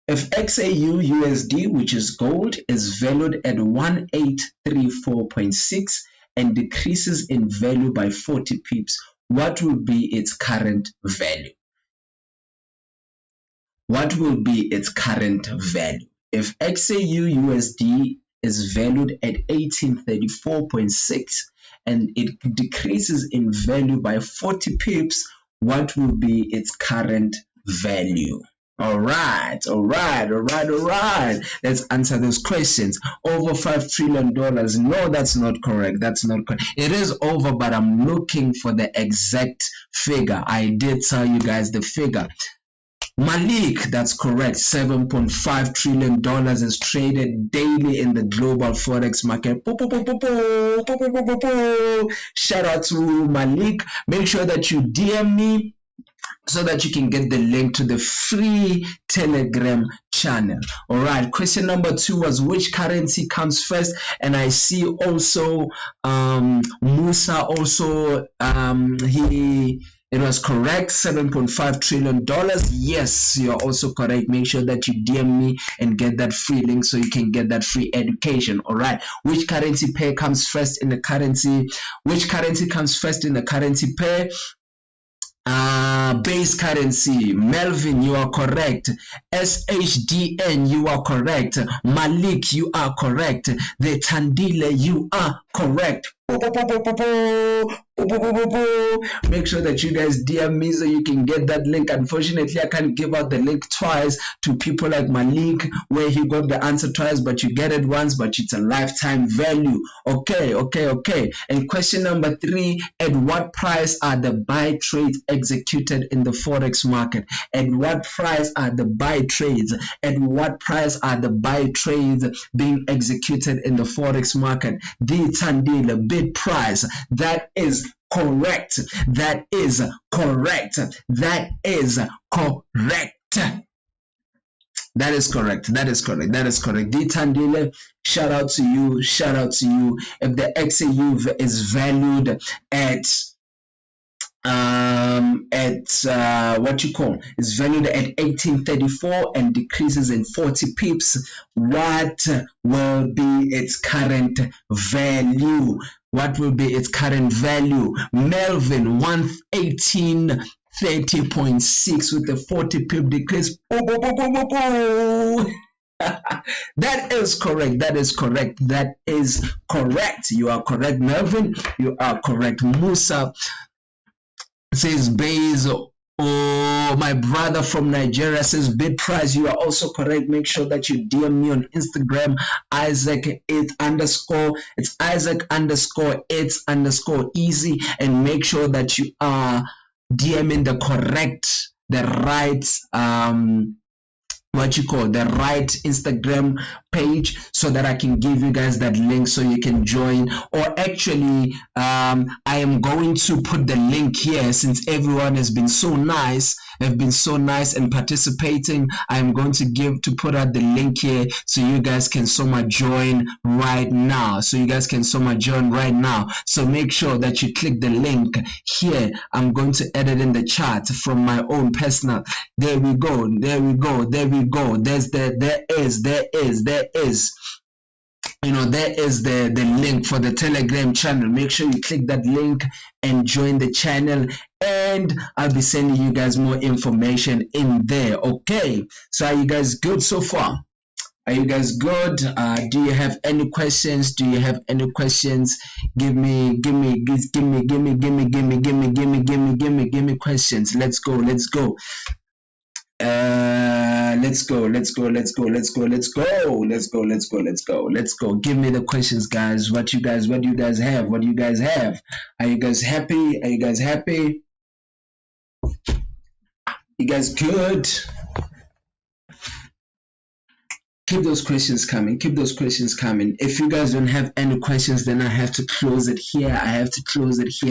XAU USD, which is gold, is valued at 1834.6 and decreases in value by 40 pips, what will be its current value? If XAU USD is valued at 1834.6 and it decreases in value by 40 pips, what will be its current value? All right. Let's answer those questions. Over $5 trillion. No, that's not correct. It is over, but I'm looking for the exact figure. I did tell you guys the figure. Malik, that's correct. $7.5 trillion is traded daily in the global Forex market. Shout out to Malik. Make sure that you DM me so that you can get the link to the free Telegram channel. All right. Question number 2 was which currency comes first? And I see also Musa also he It was correct, $7.5 trillion. Yes, you're also correct. Make sure that you DM me and get that free link so you can get that free education. All right. Which currency pair comes first in the currency? Which currency comes first in the currency pair? Base currency. Melvin, you are correct. SHDN, you are correct. Malik, you are correct. The Tandile, you are correct. Make sure that you guys DM me so you can get that link. Unfortunately, I can't give out the link twice to people like Malik, where he got the answer twice, but you get it once, but it's a lifetime value. Okay. And question number 3, at what price are the buy trades executed in the Forex market? At what price are the buy trades? At what price are the buy trades being executed in the Forex market? The Tandila bid price. That is correct. That is correct. That is correct. That is correct. That is correct. That is correct. D Tandile, shout out to you. Shout out to you. If the XAU is valued at what you call is valued at 1834 and decreases in 40 pips, what will be its current value? What will be its current value? Melvin, 118.30.6 with a 40 pip decrease. That is correct. That is correct. That is correct. You are correct, Melvin. You are correct. Musa says base. Oh, my brother from Nigeria says bid price. You are also correct. Make sure that you DM me on Instagram, Isaac _. It's Isaac_Izy, and make sure that you are DMing the right the right Instagram page, so that I can give you guys that link so you can join. Or actually, I am going to put the link here, since everyone has been so nice, and participating. I am going to put out the link here so you guys can join right now. So make sure that you click the link here. I'm going to edit in the chat from my own personal. There we go. There is the link for the Telegram channel. Make sure you click that link and join the channel, and I'll be sending you guys more information in there. Okay, so are you guys good so far? Are you guys good? Do you have any questions? Give me questions. Let's go. Let's go. Give me the questions, guys. What do you guys have? Are you guys happy? You guys good? Keep those questions coming. If you guys don't have any questions, then I have to close it here.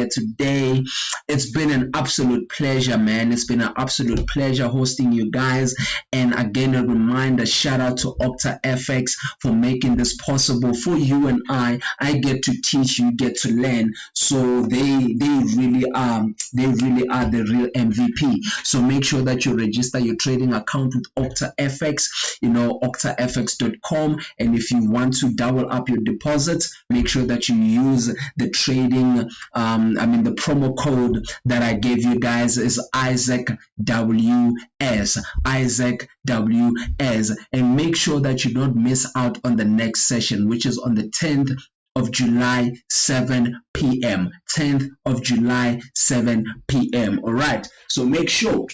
Today. It's been an absolute pleasure, man. It's been an absolute pleasure hosting you guys. And again, a reminder, shout out to OctaFX for making this possible for you and I. I get to teach, you get to learn. So they really are the real MVP. So make sure that you register your trading account with OctaFX. OctaFX.com, and if you want to double up your deposits, make sure that you use the trading the promo code that I gave you guys is Isaac WS, and make sure that you don't miss out on the next session, which is on the 10th of July, 7 p.m. 10th of July, 7 p.m. All right, so make sure,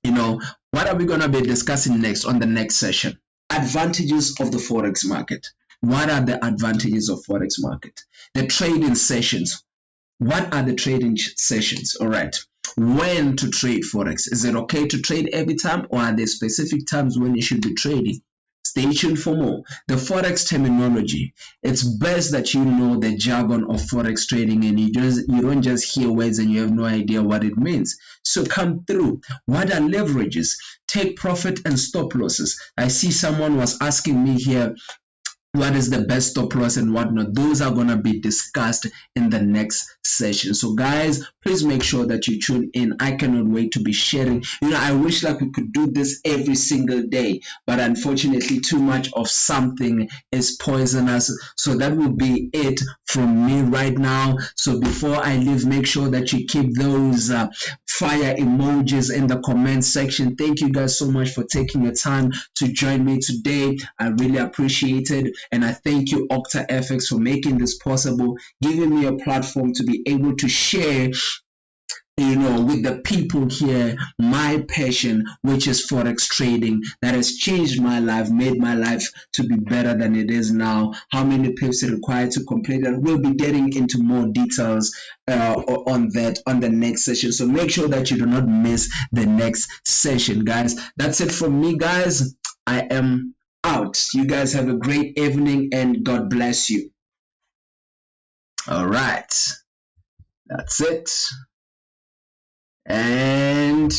what are we going to be discussing next on the next session? Advantages of the Forex market. What are the advantages of Forex market? The trading sessions. What are the trading sessions? All right. When to trade Forex? Is it okay to trade every time, or are there specific times when you should be trading? Stay tuned for more. The Forex terminology. It's best that you know the jargon of Forex trading, and you don't just hear words and you have no idea what it means. So come through. What are leverages? Take profit and stop losses. I see someone was asking me here, what is the best stop loss and whatnot. Those are going to be discussed in the next session. So guys, please make sure that you tune in. I cannot wait to be sharing. I wish like we could do this every single day, but unfortunately too much of something is poisonous. So that will be it from me right now. So before I leave, make sure that you keep those fire emojis in the comment section. Thank you guys so much for taking your time to join me today. I really appreciate it. And I thank you, OctaFX, for making this possible, giving me a platform to be able to share with the people here, my passion, which is Forex trading, that has changed my life, made my life to be better than it is now. How many pips are required to complete that? We'll be getting into more details on that on the next session. So make sure that you do not miss the next session, guys. That's it from me, guys. I am out. You guys have a great evening and God bless you. All right. That's it. And